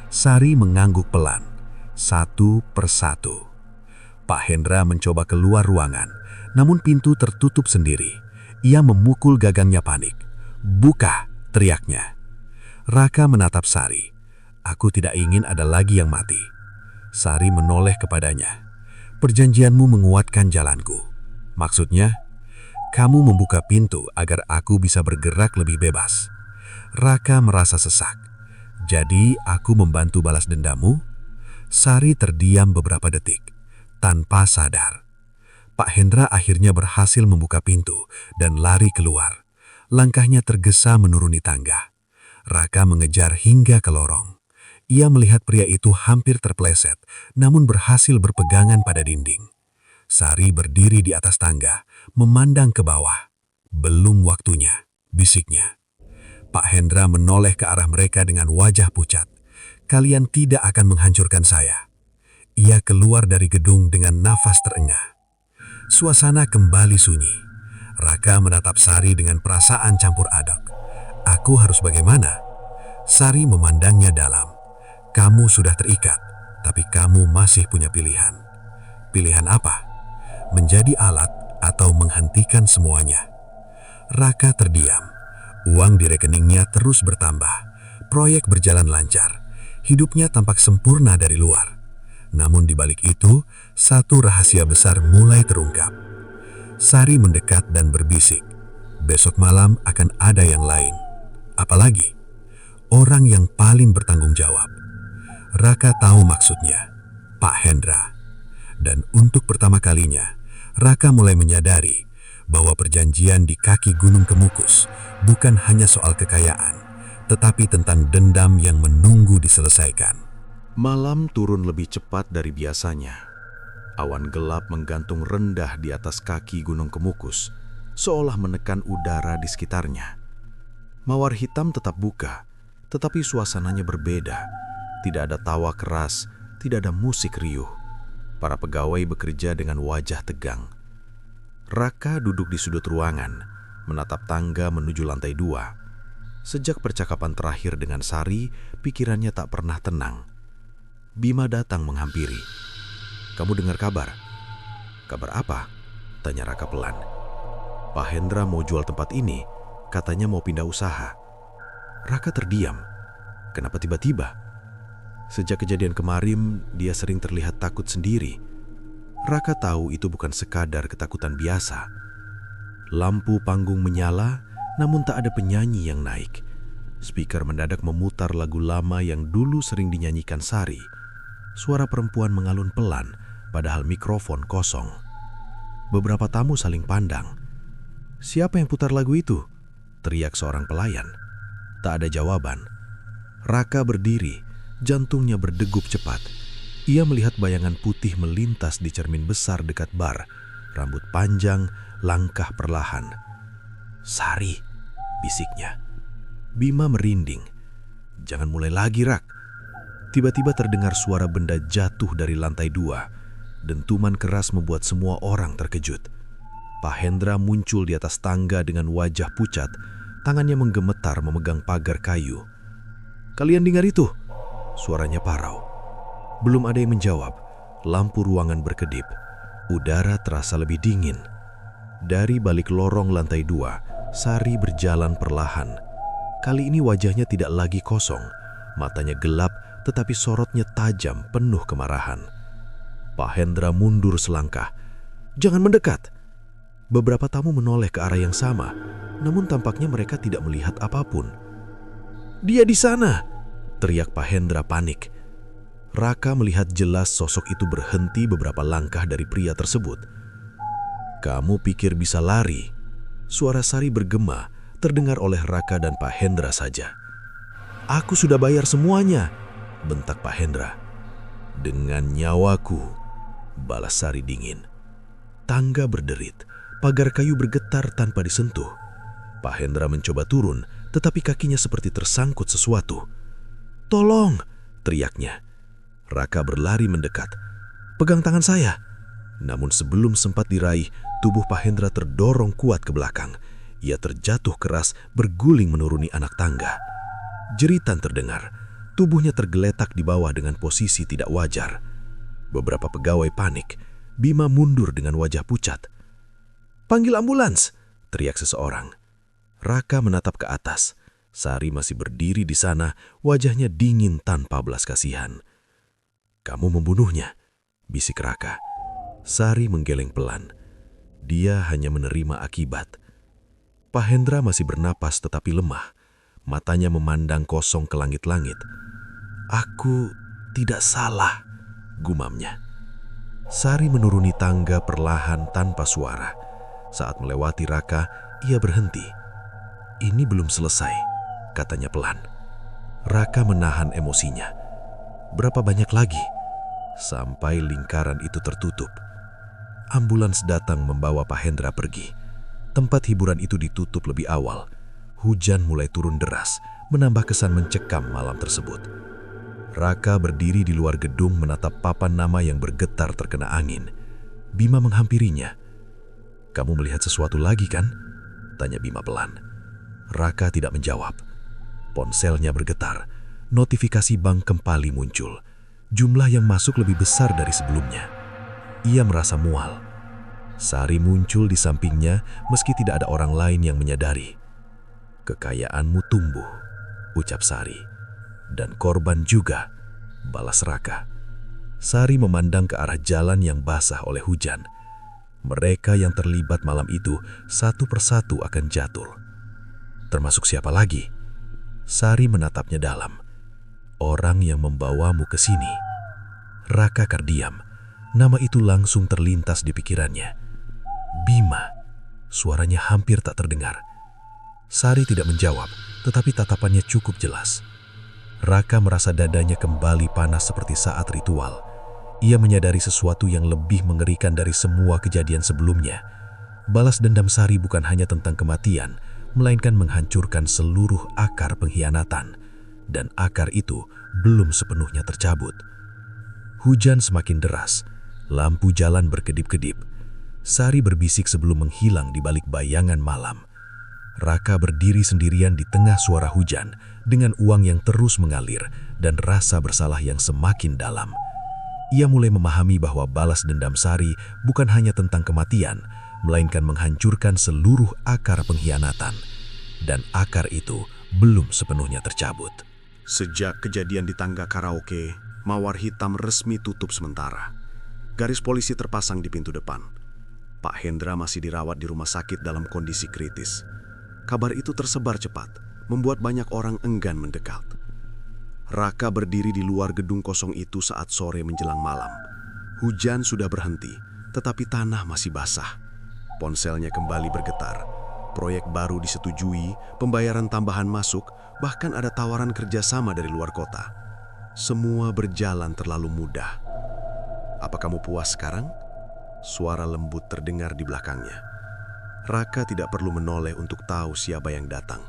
Sari mengangguk pelan, satu persatu. Pak Hendra mencoba keluar ruangan, namun pintu tertutup sendiri. Ia memukul gagangnya panik. "Buka!" teriaknya. Raka menatap Sari. "Aku tidak ingin ada lagi yang mati." Sari menoleh kepadanya. "Perjanjianmu menguatkan jalanku." "Maksudnya?" "Kamu membuka pintu agar aku bisa bergerak lebih bebas." Raka merasa sesak. "Jadi aku membantu balas dendammu?" Sari terdiam beberapa detik, tanpa sadar. Pak Hendra akhirnya berhasil membuka pintu dan lari keluar. Langkahnya tergesa menuruni tangga. Raka mengejar hingga ke lorong. Ia melihat pria itu hampir terpleset, namun berhasil berpegangan pada dinding. Sari berdiri di atas tangga, memandang ke bawah. "Belum waktunya," bisiknya. Pak Hendra menoleh ke arah mereka dengan wajah pucat. "Kalian tidak akan menghancurkan saya." Ia keluar dari gedung dengan nafas terengah. Suasana kembali sunyi. Raka menatap Sari dengan perasaan campur aduk. "Aku harus bagaimana?" Sari memandangnya dalam. "Kamu sudah terikat, tapi kamu masih punya pilihan." "Pilihan apa?" "Menjadi alat atau menghentikan semuanya." Raka terdiam. Uang di rekeningnya terus bertambah. Proyek berjalan lancar. Hidupnya tampak sempurna dari luar. Namun di balik itu, satu rahasia besar mulai terungkap. Sari mendekat dan berbisik, "Besok malam akan ada yang lain." "Apalagi?" "Orang yang paling bertanggung jawab." Raka tahu maksudnya, Pak Hendra. Dan untuk pertama kalinya, Raka mulai menyadari bahwa perjanjian di kaki Gunung Kemukus bukan hanya soal kekayaan, tetapi tentang dendam yang menunggu diselesaikan. Malam turun lebih cepat dari biasanya. Awan gelap menggantung rendah di atas kaki Gunung Kemukus, seolah menekan udara di sekitarnya. Mawar hitam tetap buka, tetapi suasananya berbeda. Tidak ada tawa keras, tidak ada musik riuh. Para pegawai bekerja dengan wajah tegang. Raka duduk di sudut ruangan, menatap tangga menuju lantai 2. Sejak percakapan terakhir dengan Sari, pikirannya tak pernah tenang. Bima datang menghampiri. "Kamu dengar kabar?" "Kabar apa?" tanya Raka pelan. "Pak Hendra mau jual tempat ini, katanya mau pindah usaha." Raka terdiam. Kenapa tiba-tiba? Sejak kejadian kemarin, dia sering terlihat takut sendiri. Raka tahu itu bukan sekadar ketakutan biasa. Lampu panggung menyala, namun tak ada penyanyi yang naik. Speaker mendadak memutar lagu lama yang dulu sering dinyanyikan Sari. Suara perempuan mengalun pelan, padahal mikrofon kosong. Beberapa tamu saling pandang. "Siapa yang putar lagu itu?" teriak seorang pelayan. Tak ada jawaban. Raka berdiri, jantungnya berdegup cepat. Ia melihat bayangan putih melintas di cermin besar dekat bar. Rambut panjang, langkah perlahan. "Sari," bisiknya. Bima merinding. "Jangan mulai lagi, Rak." Tiba-tiba terdengar suara benda jatuh dari lantai 2. Dentuman keras membuat semua orang terkejut. Pak Hendra muncul di atas tangga dengan wajah pucat. Tangannya menggemetar memegang pagar kayu. "Kalian dengar itu?" Suaranya parau. Belum ada yang menjawab. Lampu ruangan berkedip. Udara terasa lebih dingin. Dari balik lorong lantai 2, Sari berjalan perlahan. Kali ini wajahnya tidak lagi kosong. Matanya gelap, tetapi sorotnya tajam, penuh kemarahan. Pak Hendra mundur selangkah. "Jangan mendekat." Beberapa tamu menoleh ke arah yang sama, namun tampaknya mereka tidak melihat apapun. "Dia di sana!" teriak Pak Hendra panik. Raka melihat jelas sosok itu berhenti beberapa langkah dari pria tersebut. "Kamu pikir bisa lari?" Suara Sari bergema, terdengar oleh Raka dan Pak Hendra saja. "Aku sudah bayar semuanya," bentak Pak Hendra. "Dengan nyawaku," balas Sari dingin. Tangga berderit, pagar kayu bergetar tanpa disentuh. Pak Hendra mencoba turun, tetapi kakinya seperti tersangkut sesuatu. "Tolong!" teriaknya. Raka berlari mendekat. "Pegang tangan saya!" Namun sebelum sempat diraih, tubuh Pak Hendra terdorong kuat ke belakang. Ia terjatuh keras, berguling menuruni anak tangga. Jeritan terdengar. Tubuhnya tergeletak di bawah dengan posisi tidak wajar. Beberapa pegawai panik. Bima mundur dengan wajah pucat. "Panggil ambulans!" teriak seseorang. Raka menatap ke atas. Sari masih berdiri di sana, wajahnya dingin tanpa belas kasihan. "Kamu membunuhnya," bisik Raka. Sari menggeleng pelan. Dia hanya menerima akibat. Pak Hendra masih bernapas tetapi lemah. Matanya memandang kosong ke langit-langit. "Aku tidak salah," gumamnya. Sari menuruni tangga perlahan tanpa suara. Saat melewati Raka, ia berhenti. "Ini belum selesai," katanya pelan. Raka menahan emosinya. "Berapa banyak lagi?" Sampai lingkaran itu tertutup. Ambulans datang membawa Pak Hendra pergi. Tempat hiburan itu ditutup lebih awal. Hujan mulai turun deras, menambah kesan mencekam malam tersebut. Raka berdiri di luar gedung menatap papan nama yang bergetar terkena angin. Bima menghampirinya. "Kamu melihat sesuatu lagi kan?" tanya Bima pelan. Raka tidak menjawab. Ponselnya bergetar. Notifikasi bank kembali muncul. Jumlah yang masuk lebih besar dari sebelumnya. Ia merasa mual. Sari muncul di sampingnya meski tidak ada orang lain yang menyadari. "Kekayaanmu tumbuh," ucap Sari. "Dan korban juga," balas Raka. Sari memandang ke arah jalan yang basah oleh hujan. Mereka yang terlibat malam itu satu persatu akan jatuh. "Termasuk siapa lagi?" Sari menatapnya dalam. "Orang yang membawamu ke sini." Raka terdiam. Nama itu langsung terlintas di pikirannya. Bima. Suaranya hampir tak terdengar. Sari tidak menjawab, tetapi tatapannya cukup jelas. Raka merasa dadanya kembali panas seperti saat ritual. Ia menyadari sesuatu yang lebih mengerikan dari semua kejadian sebelumnya. Balas dendam Sari bukan hanya tentang kematian, melainkan menghancurkan seluruh akar pengkhianatan. Dan akar itu belum sepenuhnya tercabut. Hujan semakin deras, lampu jalan berkedip-kedip. Sari berbisik sebelum menghilang di balik bayangan malam. Raka berdiri sendirian di tengah suara hujan dengan uang yang terus mengalir dan rasa bersalah yang semakin dalam. Ia mulai memahami bahwa balas dendam Sari bukan hanya tentang kematian, melainkan menghancurkan seluruh akar pengkhianatan. Dan akar itu belum sepenuhnya tercabut. Sejak kejadian di tangga karaoke, Mawar Hitam resmi tutup sementara. Garis polisi terpasang di pintu depan. Pak Hendra masih dirawat di rumah sakit dalam kondisi kritis. Kabar itu tersebar cepat, membuat banyak orang enggan mendekat. Raka berdiri di luar gedung kosong itu saat sore menjelang malam. Hujan sudah berhenti, tetapi tanah masih basah. Ponselnya kembali bergetar. Proyek baru disetujui, pembayaran tambahan masuk, bahkan ada tawaran kerjasama dari luar kota. Semua berjalan terlalu mudah. "Apa kamu puas sekarang?" Suara lembut terdengar di belakangnya. Raka tidak perlu menoleh untuk tahu siapa yang datang.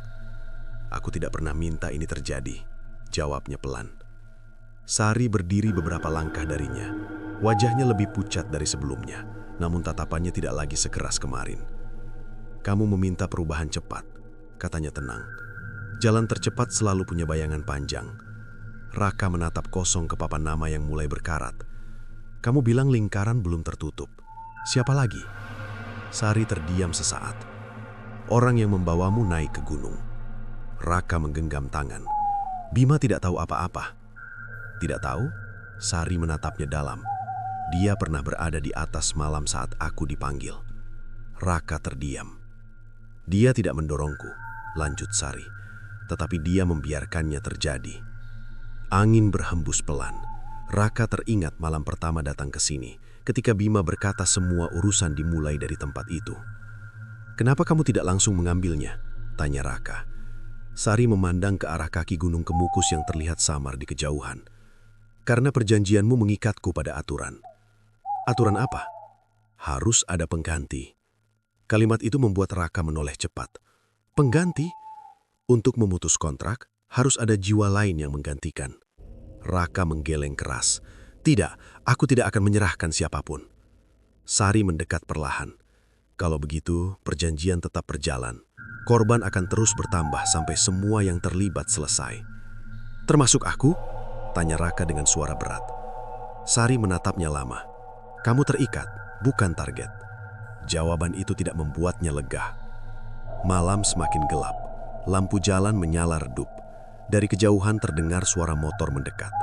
"Aku tidak pernah minta ini terjadi," jawabnya pelan. Sari berdiri beberapa langkah darinya. Wajahnya lebih pucat dari sebelumnya, namun tatapannya tidak lagi sekeras kemarin. "Kamu meminta perubahan cepat," katanya tenang. "Jalan tercepat selalu punya bayangan panjang." Raka menatap kosong ke papan nama yang mulai berkarat. "Kamu bilang lingkaran belum tertutup. Siapa lagi?" Sari terdiam sesaat. "Orang yang membawamu naik ke gunung." Raka menggenggam tangan. Bima tidak tahu apa-apa. "Tidak tahu?" Sari menatapnya dalam. "Dia pernah berada di atas malam saat aku dipanggil." Raka terdiam. "Dia tidak mendorongku," lanjut Sari, "tetapi dia membiarkannya terjadi." Angin berhembus pelan. Raka teringat malam pertama datang ke sini, ketika Bima berkata semua urusan dimulai dari tempat itu. "Kenapa kamu tidak langsung mengambilnya?" tanya Raka. Sari memandang ke arah kaki gunung Kemukus yang terlihat samar di kejauhan. "Karena perjanjianmu mengikatku pada aturan." "Aturan apa?" "Harus ada pengganti." Kalimat itu membuat Raka menoleh cepat. "Pengganti? Untuk memutus kontrak?" Harus ada jiwa lain yang menggantikan. Raka menggeleng keras. Tidak, aku tidak akan menyerahkan siapapun. Sari mendekat perlahan. Kalau begitu, perjanjian tetap berjalan. Korban akan terus bertambah sampai semua yang terlibat selesai. Termasuk aku? Tanya Raka dengan suara berat. Sari menatapnya lama. Kamu terikat, bukan target. Jawaban itu tidak membuatnya lega. Malam semakin gelap. Lampu jalan menyala redup. Dari kejauhan terdengar suara motor mendekat.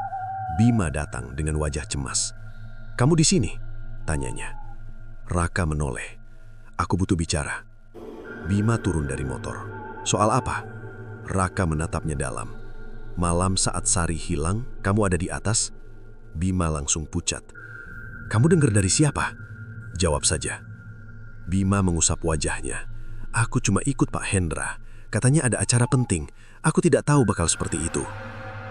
Bima datang dengan wajah cemas. Kamu di sini? Tanyanya. Raka menoleh. Aku butuh bicara. Bima turun dari motor. Soal apa? Raka menatapnya dalam. Malam saat Sari hilang, kamu ada di atas? Bima langsung pucat. Kamu dengar dari siapa? Jawab saja. Bima mengusap wajahnya. Aku cuma ikut Pak Hendra. Katanya ada acara penting. Aku tidak tahu bakal seperti itu.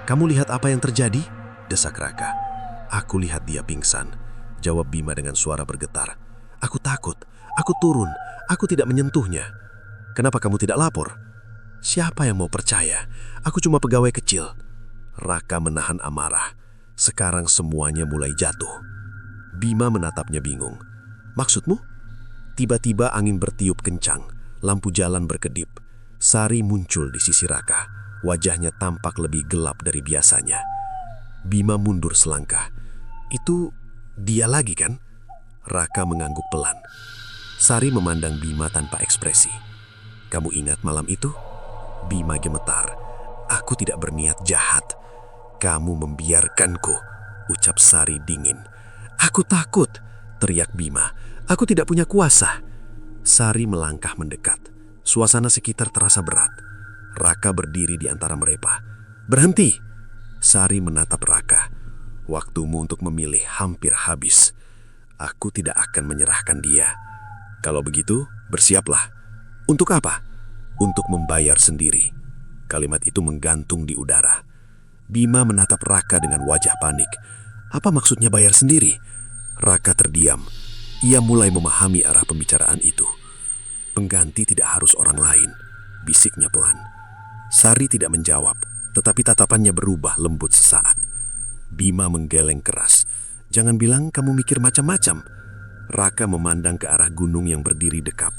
Kamu lihat apa yang terjadi? Desak Raka. Aku lihat dia pingsan. Jawab Bima dengan suara bergetar. Aku takut. Aku turun. Aku tidak menyentuhnya. Kenapa kamu tidak lapor? Siapa yang mau percaya? Aku cuma pegawai kecil. Raka menahan amarah. Sekarang semuanya mulai jatuh. Bima menatapnya bingung. Maksudmu? Tiba-tiba angin bertiup kencang. Lampu jalan berkedip. Sari muncul di sisi Raka. Wajahnya tampak lebih gelap dari biasanya. Bima mundur selangkah. Itu dia lagi kan? Raka mengangguk pelan. Sari memandang Bima tanpa ekspresi. Kamu ingat malam itu? Bima gemetar. Aku tidak berniat jahat. Kamu membiarkanku, ucap Sari dingin. Aku takut, teriak Bima. Aku tidak punya kuasa. Sari melangkah mendekat. Suasana sekitar terasa berat. Raka berdiri di antara mereka. Berhenti! Sari menatap Raka. Waktumu untuk memilih hampir habis. Aku tidak akan menyerahkan dia. Kalau begitu, bersiaplah. Untuk apa? Untuk membayar sendiri. Kalimat itu menggantung di udara. Bima menatap Raka dengan wajah panik. Apa maksudnya bayar sendiri? Raka terdiam. Ia mulai memahami arah pembicaraan itu. Pengganti tidak harus orang lain, bisiknya pelan. Sari tidak menjawab, tetapi tatapannya berubah lembut sesaat. Bima menggeleng keras. Jangan bilang kamu mikir macam-macam. Raka memandang ke arah gunung yang berdiri dekap.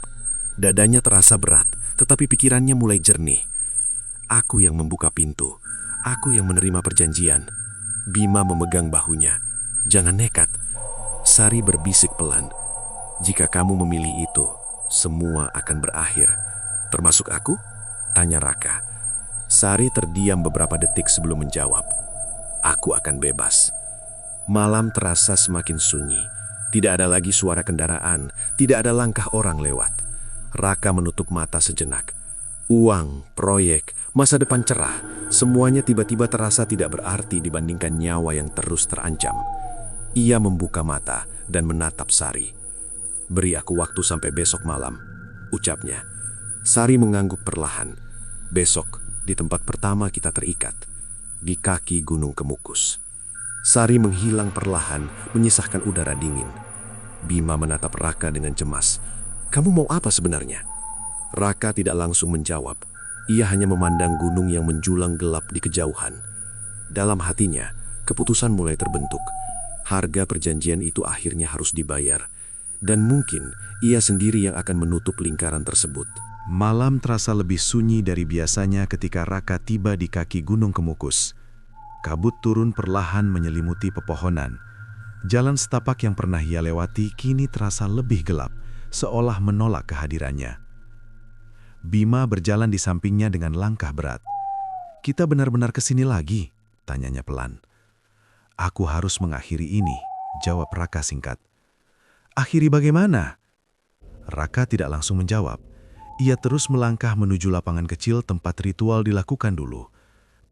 Dadanya terasa berat, tetapi pikirannya mulai jernih. Aku yang membuka pintu. Aku yang menerima perjanjian. Bima memegang bahunya. Jangan nekat. Sari berbisik pelan. Jika kamu memilih itu, semua akan berakhir. Termasuk aku? Tanya Raka. Sari terdiam beberapa detik sebelum menjawab. Aku akan bebas. Malam terasa semakin sunyi. Tidak ada lagi suara kendaraan. Tidak ada langkah orang lewat. Raka menutup mata sejenak. Uang, proyek, masa depan cerah. Semuanya tiba-tiba terasa tidak berarti dibandingkan nyawa yang terus terancam. Ia membuka mata dan menatap Sari. Beri aku waktu sampai besok malam, ucapnya. Sari mengangguk perlahan. Besok, di tempat pertama kita terikat, di kaki Gunung Kemukus. Sari menghilang perlahan, menyisahkan udara dingin. Bima menatap Raka dengan cemas. Kamu mau apa sebenarnya? Raka tidak langsung menjawab. Ia hanya memandang gunung yang menjulang gelap di kejauhan. Dalam hatinya, keputusan mulai terbentuk. Harga perjanjian itu akhirnya harus dibayar. Dan mungkin ia sendiri yang akan menutup lingkaran tersebut. Malam terasa lebih sunyi dari biasanya ketika Raka tiba di kaki Gunung Kemukus. Kabut turun perlahan menyelimuti pepohonan. Jalan setapak yang pernah ia lewati kini terasa lebih gelap, seolah menolak kehadirannya. Bima berjalan di sampingnya dengan langkah berat. Kita benar-benar kesini lagi? Tanyanya pelan. Aku harus mengakhiri ini, jawab Raka singkat. Akhiri bagaimana? Raka tidak langsung menjawab. Ia terus melangkah menuju lapangan kecil tempat ritual dilakukan dulu.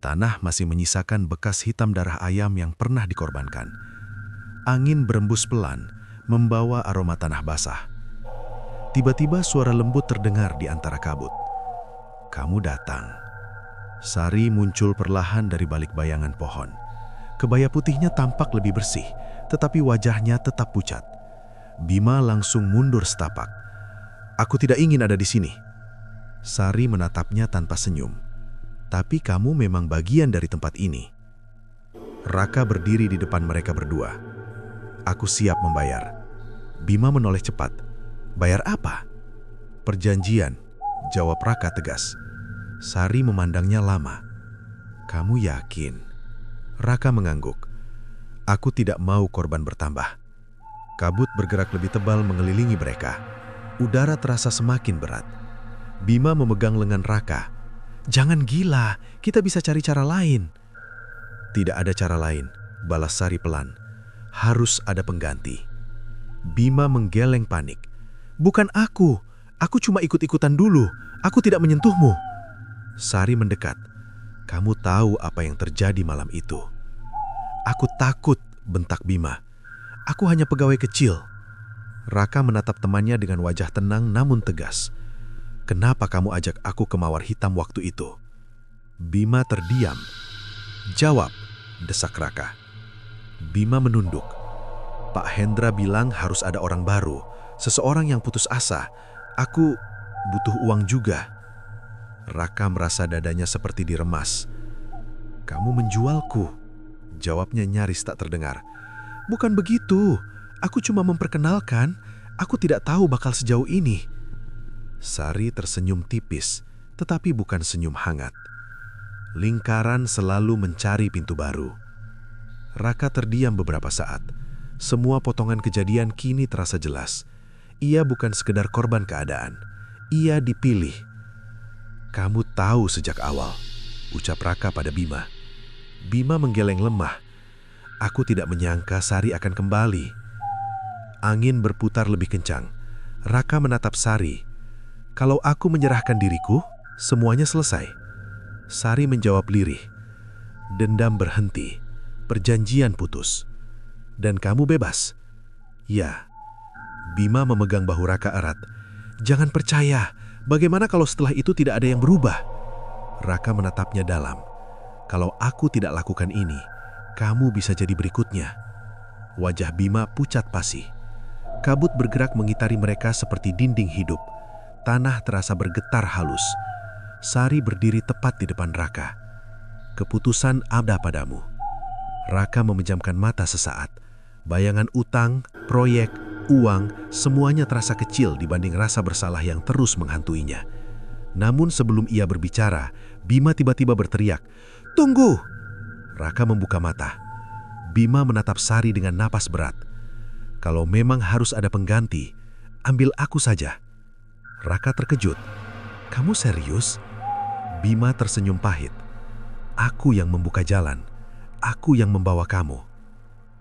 Tanah masih menyisakan bekas hitam darah ayam yang pernah dikorbankan. Angin berembus pelan, membawa aroma tanah basah. Tiba-tiba suara lembut terdengar di antara kabut. Kamu datang. Sari muncul perlahan dari balik bayangan pohon. Kebaya putihnya tampak lebih bersih, tetapi wajahnya tetap pucat. Bima langsung mundur setapak. Aku tidak ingin ada di sini. Sari menatapnya tanpa senyum. Tapi kamu memang bagian dari tempat ini. Raka berdiri di depan mereka berdua. Aku siap membayar. Bima menoleh cepat. Bayar apa? Perjanjian, jawab Raka tegas. Sari memandangnya lama. Kamu yakin? Raka mengangguk. Aku tidak mau korban bertambah. Kabut bergerak lebih tebal mengelilingi mereka. Udara terasa semakin berat. Bima memegang lengan Raka. Jangan gila, kita bisa cari cara lain. Tidak ada cara lain, balas Sari pelan. Harus ada pengganti. Bima menggeleng panik. Bukan aku cuma ikut-ikutan dulu. Aku tidak menyentuhmu. Sari mendekat. Kamu tahu apa yang terjadi malam itu. Aku takut, bentak Bima. Aku hanya pegawai kecil. Raka menatap temannya dengan wajah tenang namun tegas. Kenapa kamu ajak aku ke Mawar Hitam waktu itu? Bima terdiam. Jawab, desak Raka. Bima menunduk. Pak Hendra bilang harus ada orang baru, seseorang yang putus asa. Aku butuh uang juga. Raka merasa dadanya seperti diremas. Kamu menjualku, jawabnya nyaris tak terdengar. Bukan begitu, aku cuma memperkenalkan. Aku tidak tahu bakal sejauh ini. Sari tersenyum tipis, tetapi bukan senyum hangat. Lingkaran selalu mencari pintu baru. Raka terdiam beberapa saat. Semua potongan kejadian kini terasa jelas. Ia bukan sekedar korban keadaan. Ia dipilih. Kamu tahu sejak awal, ucap Raka pada Bima. Bima menggeleng lemah. Aku tidak menyangka Sari akan kembali. Angin berputar lebih kencang. Raka menatap Sari. Kalau aku menyerahkan diriku, semuanya selesai. Sari menjawab lirih. Dendam berhenti, perjanjian putus. Dan kamu bebas. Ya. Bima memegang bahu Raka erat. Jangan percaya, bagaimana kalau setelah itu tidak ada yang berubah? Raka menatapnya dalam. Kalau aku tidak lakukan ini, kamu bisa jadi berikutnya. Wajah Bima pucat pasi. Kabut bergerak mengitari mereka seperti dinding hidup. Tanah terasa bergetar halus. Sari berdiri tepat di depan Raka. Keputusan ada padamu. Raka memejamkan mata sesaat. Bayangan utang, proyek, uang, semuanya terasa kecil dibanding rasa bersalah yang terus menghantuinya. Namun sebelum ia berbicara, Bima tiba-tiba berteriak, "Tunggu!" Raka membuka mata. Bima menatap Sari dengan napas berat. Kalau memang harus ada pengganti, ambil aku saja. Raka terkejut. Kamu serius? Bima tersenyum pahit. Aku yang membuka jalan. Aku yang membawa kamu.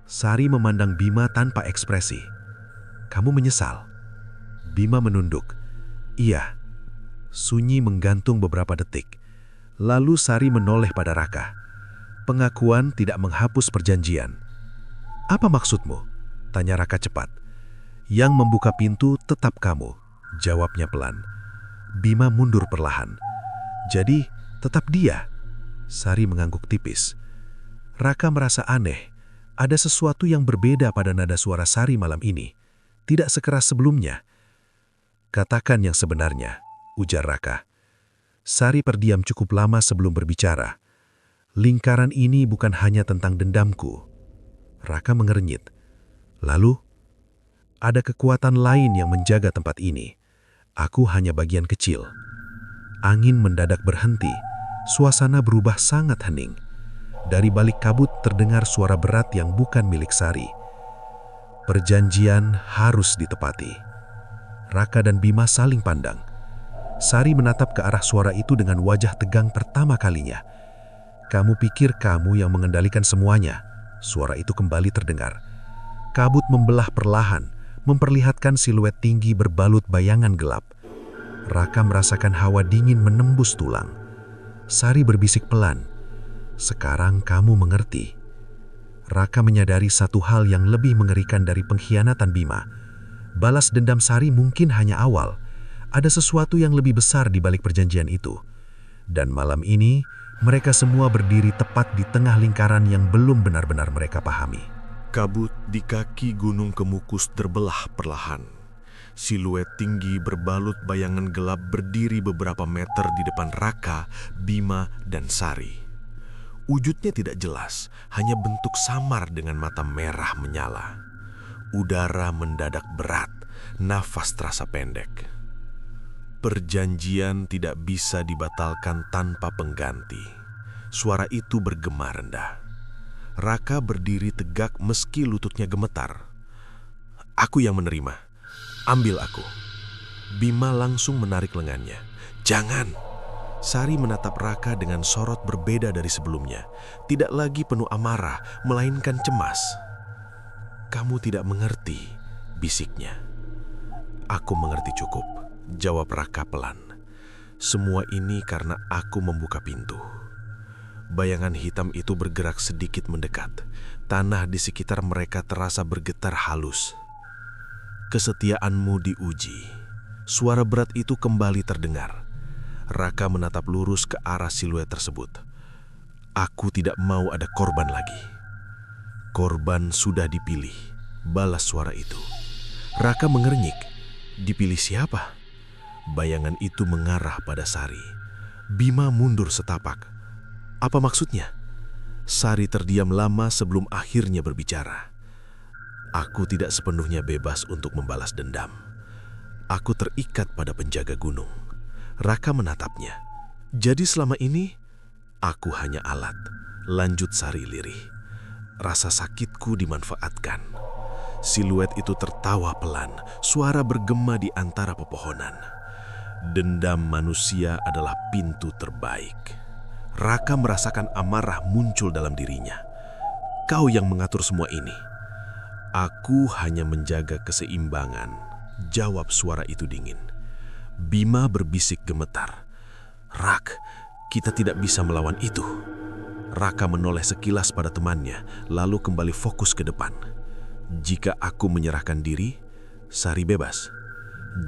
Sari memandang Bima tanpa ekspresi. Kamu menyesal? Bima menunduk. Iya. Sunyi menggantung beberapa detik. Lalu Sari menoleh pada Raka. Pengakuan tidak menghapus perjanjian. Apa maksudmu? Tanya Raka cepat. Yang membuka pintu tetap kamu, jawabnya pelan. Bima mundur perlahan. Jadi, tetap dia? Sari mengangguk tipis. Raka merasa aneh. Ada sesuatu yang berbeda pada nada suara Sari malam ini. Tidak sekeras sebelumnya. Katakan yang sebenarnya, ujar Raka. Sari terdiam cukup lama sebelum berbicara. Lingkaran ini bukan hanya tentang dendamku. Raka mengernyit. Lalu, ada kekuatan lain yang menjaga tempat ini. Aku hanya bagian kecil. Angin mendadak berhenti. Suasana berubah sangat hening. Dari balik kabut terdengar suara berat yang bukan milik Sari. Perjanjian harus ditepati. Raka dan Bima saling pandang. Sari menatap ke arah suara itu dengan wajah tegang pertama kalinya. Kamu pikir kamu yang mengendalikan semuanya? Suara itu kembali terdengar. Kabut membelah perlahan, memperlihatkan siluet tinggi berbalut bayangan gelap. Raka merasakan hawa dingin menembus tulang. Sari berbisik pelan. Sekarang kamu mengerti. Raka menyadari satu hal yang lebih mengerikan dari pengkhianatan Bima. Balas dendam Sari mungkin hanya awal. Ada sesuatu yang lebih besar di balik perjanjian itu. Dan malam ini, mereka semua berdiri tepat di tengah lingkaran yang belum benar-benar mereka pahami. Kabut di kaki Gunung Kemukus terbelah perlahan. Siluet tinggi berbalut bayangan gelap berdiri beberapa meter di depan Raka, Bima, dan Sari. Wujudnya tidak jelas, hanya bentuk samar dengan mata merah menyala. Udara mendadak berat, nafas terasa pendek. Perjanjian tidak bisa dibatalkan tanpa pengganti. Suara itu bergema rendah. Raka berdiri tegak meski lututnya gemetar. Aku yang menerima. Ambil aku. Bima langsung menarik lengannya. Jangan. Sari menatap Raka dengan sorot berbeda dari sebelumnya. Tidak lagi penuh amarah, melainkan cemas. Kamu tidak mengerti, bisiknya. Aku mengerti cukup, jawab Raka pelan. Semua ini karena aku membuka pintu. Bayangan hitam itu bergerak sedikit mendekat. Tanah di sekitar mereka terasa bergetar halus. Kesetiaanmu diuji. Suara berat itu kembali terdengar. Raka menatap lurus ke arah siluet tersebut. Aku tidak mau ada korban lagi. Korban sudah dipilih, balas suara itu. Raka mengernyik. Dipilih siapa? Bayangan itu mengarah pada Sari. Bima mundur setapak. Apa maksudnya? Sari terdiam lama sebelum akhirnya berbicara. Aku tidak sepenuhnya bebas untuk membalas dendam. Aku terikat pada penjaga gunung. Raka menatapnya. Jadi selama ini, aku hanya alat. Lanjut Sari lirih. Rasa sakitku dimanfaatkan. Siluet itu tertawa pelan, suara bergema di antara pepohonan. Dendam manusia adalah pintu terbaik. Raka merasakan amarah muncul dalam dirinya. Kau yang mengatur semua ini. Aku hanya menjaga keseimbangan, jawab suara itu dingin. Bima berbisik gemetar. Rak, kita tidak bisa melawan itu. Raka menoleh sekilas pada temannya, lalu kembali fokus ke depan. Jika aku menyerahkan diri, Sari bebas.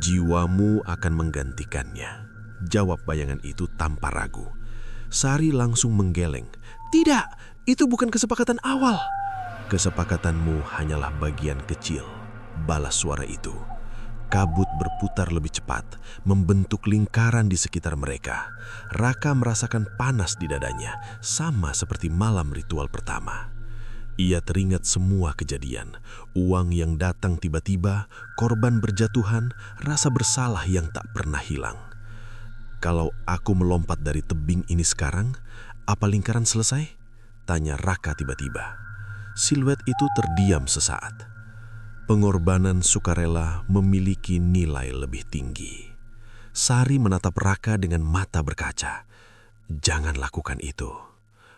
Jiwamu akan menggantikannya, jawab bayangan itu tanpa ragu. Sari langsung menggeleng. Tidak, itu bukan kesepakatan awal. Kesepakatanmu hanyalah bagian kecil, balas suara itu. Kabut berputar lebih cepat, membentuk lingkaran di sekitar mereka. Raka merasakan panas di dadanya, sama seperti malam ritual pertama. Ia teringat semua kejadian, uang yang datang tiba-tiba, korban berjatuhan, rasa bersalah yang tak pernah hilang. Kalau aku melompat dari tebing ini sekarang, apa lingkaran selesai? Tanya Raka tiba-tiba. Siluet itu terdiam sesaat. Pengorbanan sukarela memiliki nilai lebih tinggi. Sari menatap Raka dengan mata berkaca. Jangan lakukan itu.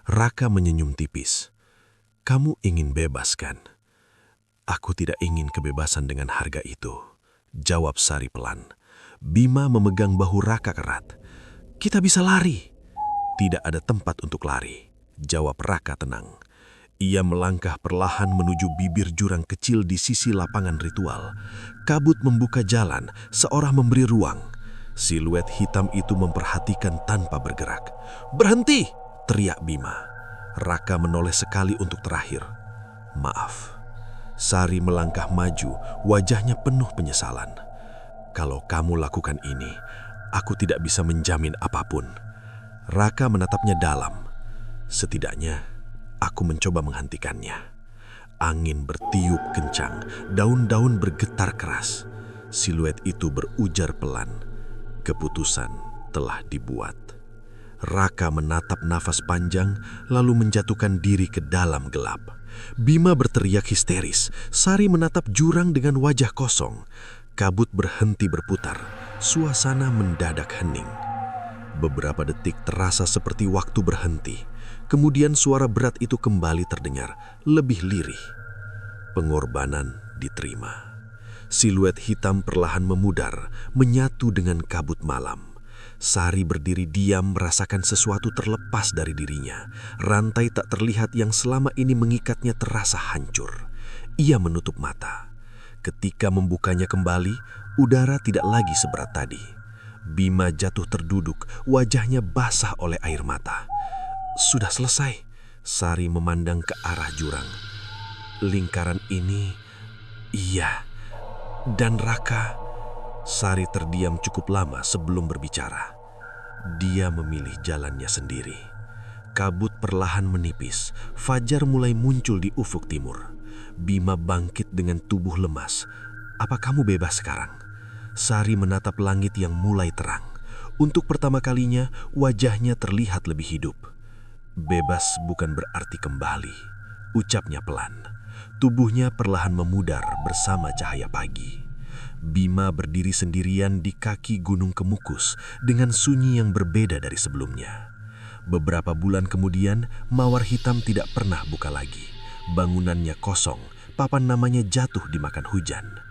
Raka menyenyum tipis. Kamu ingin bebas kan? Aku tidak ingin kebebasan dengan harga itu, jawab Sari pelan. Bima memegang bahu Raka erat. Kita bisa lari. Tidak ada tempat untuk lari, jawab Raka tenang. Ia melangkah perlahan menuju bibir jurang kecil di sisi lapangan ritual. Kabut membuka jalan, seolah memberi ruang. Siluet hitam itu memperhatikan tanpa bergerak. Berhenti! Teriak Bima. Raka menoleh sekali untuk terakhir. Maaf. Sari melangkah maju, wajahnya penuh penyesalan. Kalau kamu lakukan ini, aku tidak bisa menjamin apapun. Raka menatapnya dalam. Setidaknya, aku mencoba menghentikannya. Angin bertiup kencang, daun-daun bergetar keras. Siluet itu berujar pelan. Keputusan telah dibuat. Raka menatap nafas panjang, lalu menjatuhkan diri ke dalam gelap. Bima berteriak histeris. Sari menatap jurang dengan wajah kosong. Kabut berhenti berputar. Suasana mendadak hening. Beberapa detik terasa seperti waktu berhenti. Kemudian suara berat itu kembali terdengar, lebih lirih. Pengorbanan diterima. Siluet hitam perlahan memudar, menyatu dengan kabut malam. Sari berdiri diam merasakan sesuatu terlepas dari dirinya. Rantai tak terlihat yang selama ini mengikatnya terasa hancur. Ia menutup mata. Ketika membukanya kembali, udara tidak lagi seberat tadi. Bima jatuh terduduk, wajahnya basah oleh air mata. Sudah selesai. Sari memandang ke arah jurang. Lingkaran ini, iya. Dan Raka, Sari terdiam cukup lama sebelum berbicara. Dia memilih jalannya sendiri. Kabut perlahan menipis, fajar mulai muncul di ufuk timur. Bima bangkit dengan tubuh lemas. "Apa kamu bebas sekarang?" Sari menatap langit yang mulai terang. Untuk pertama kalinya, wajahnya terlihat lebih hidup. "Bebas bukan berarti kembali," ucapnya pelan. Tubuhnya perlahan memudar bersama cahaya pagi. Bima berdiri sendirian di kaki Gunung Kemukus dengan sunyi yang berbeda dari sebelumnya. Beberapa bulan kemudian, mawar hitam tidak pernah buka lagi. Bangunannya kosong, papan namanya jatuh dimakan hujan.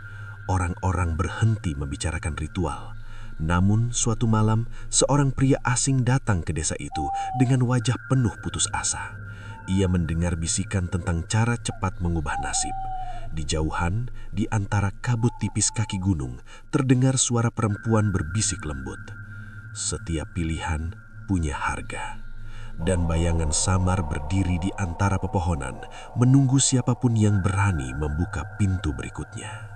Orang-orang berhenti membicarakan ritual. Namun suatu malam, seorang pria asing datang ke desa itu dengan wajah penuh putus asa. Ia mendengar bisikan tentang cara cepat mengubah nasib. Di jauhan, di antara kabut tipis kaki gunung, terdengar suara perempuan berbisik lembut. "Setiap pilihan punya harga." Dan bayangan samar berdiri di antara pepohonan, menunggu siapapun yang berani membuka pintu berikutnya.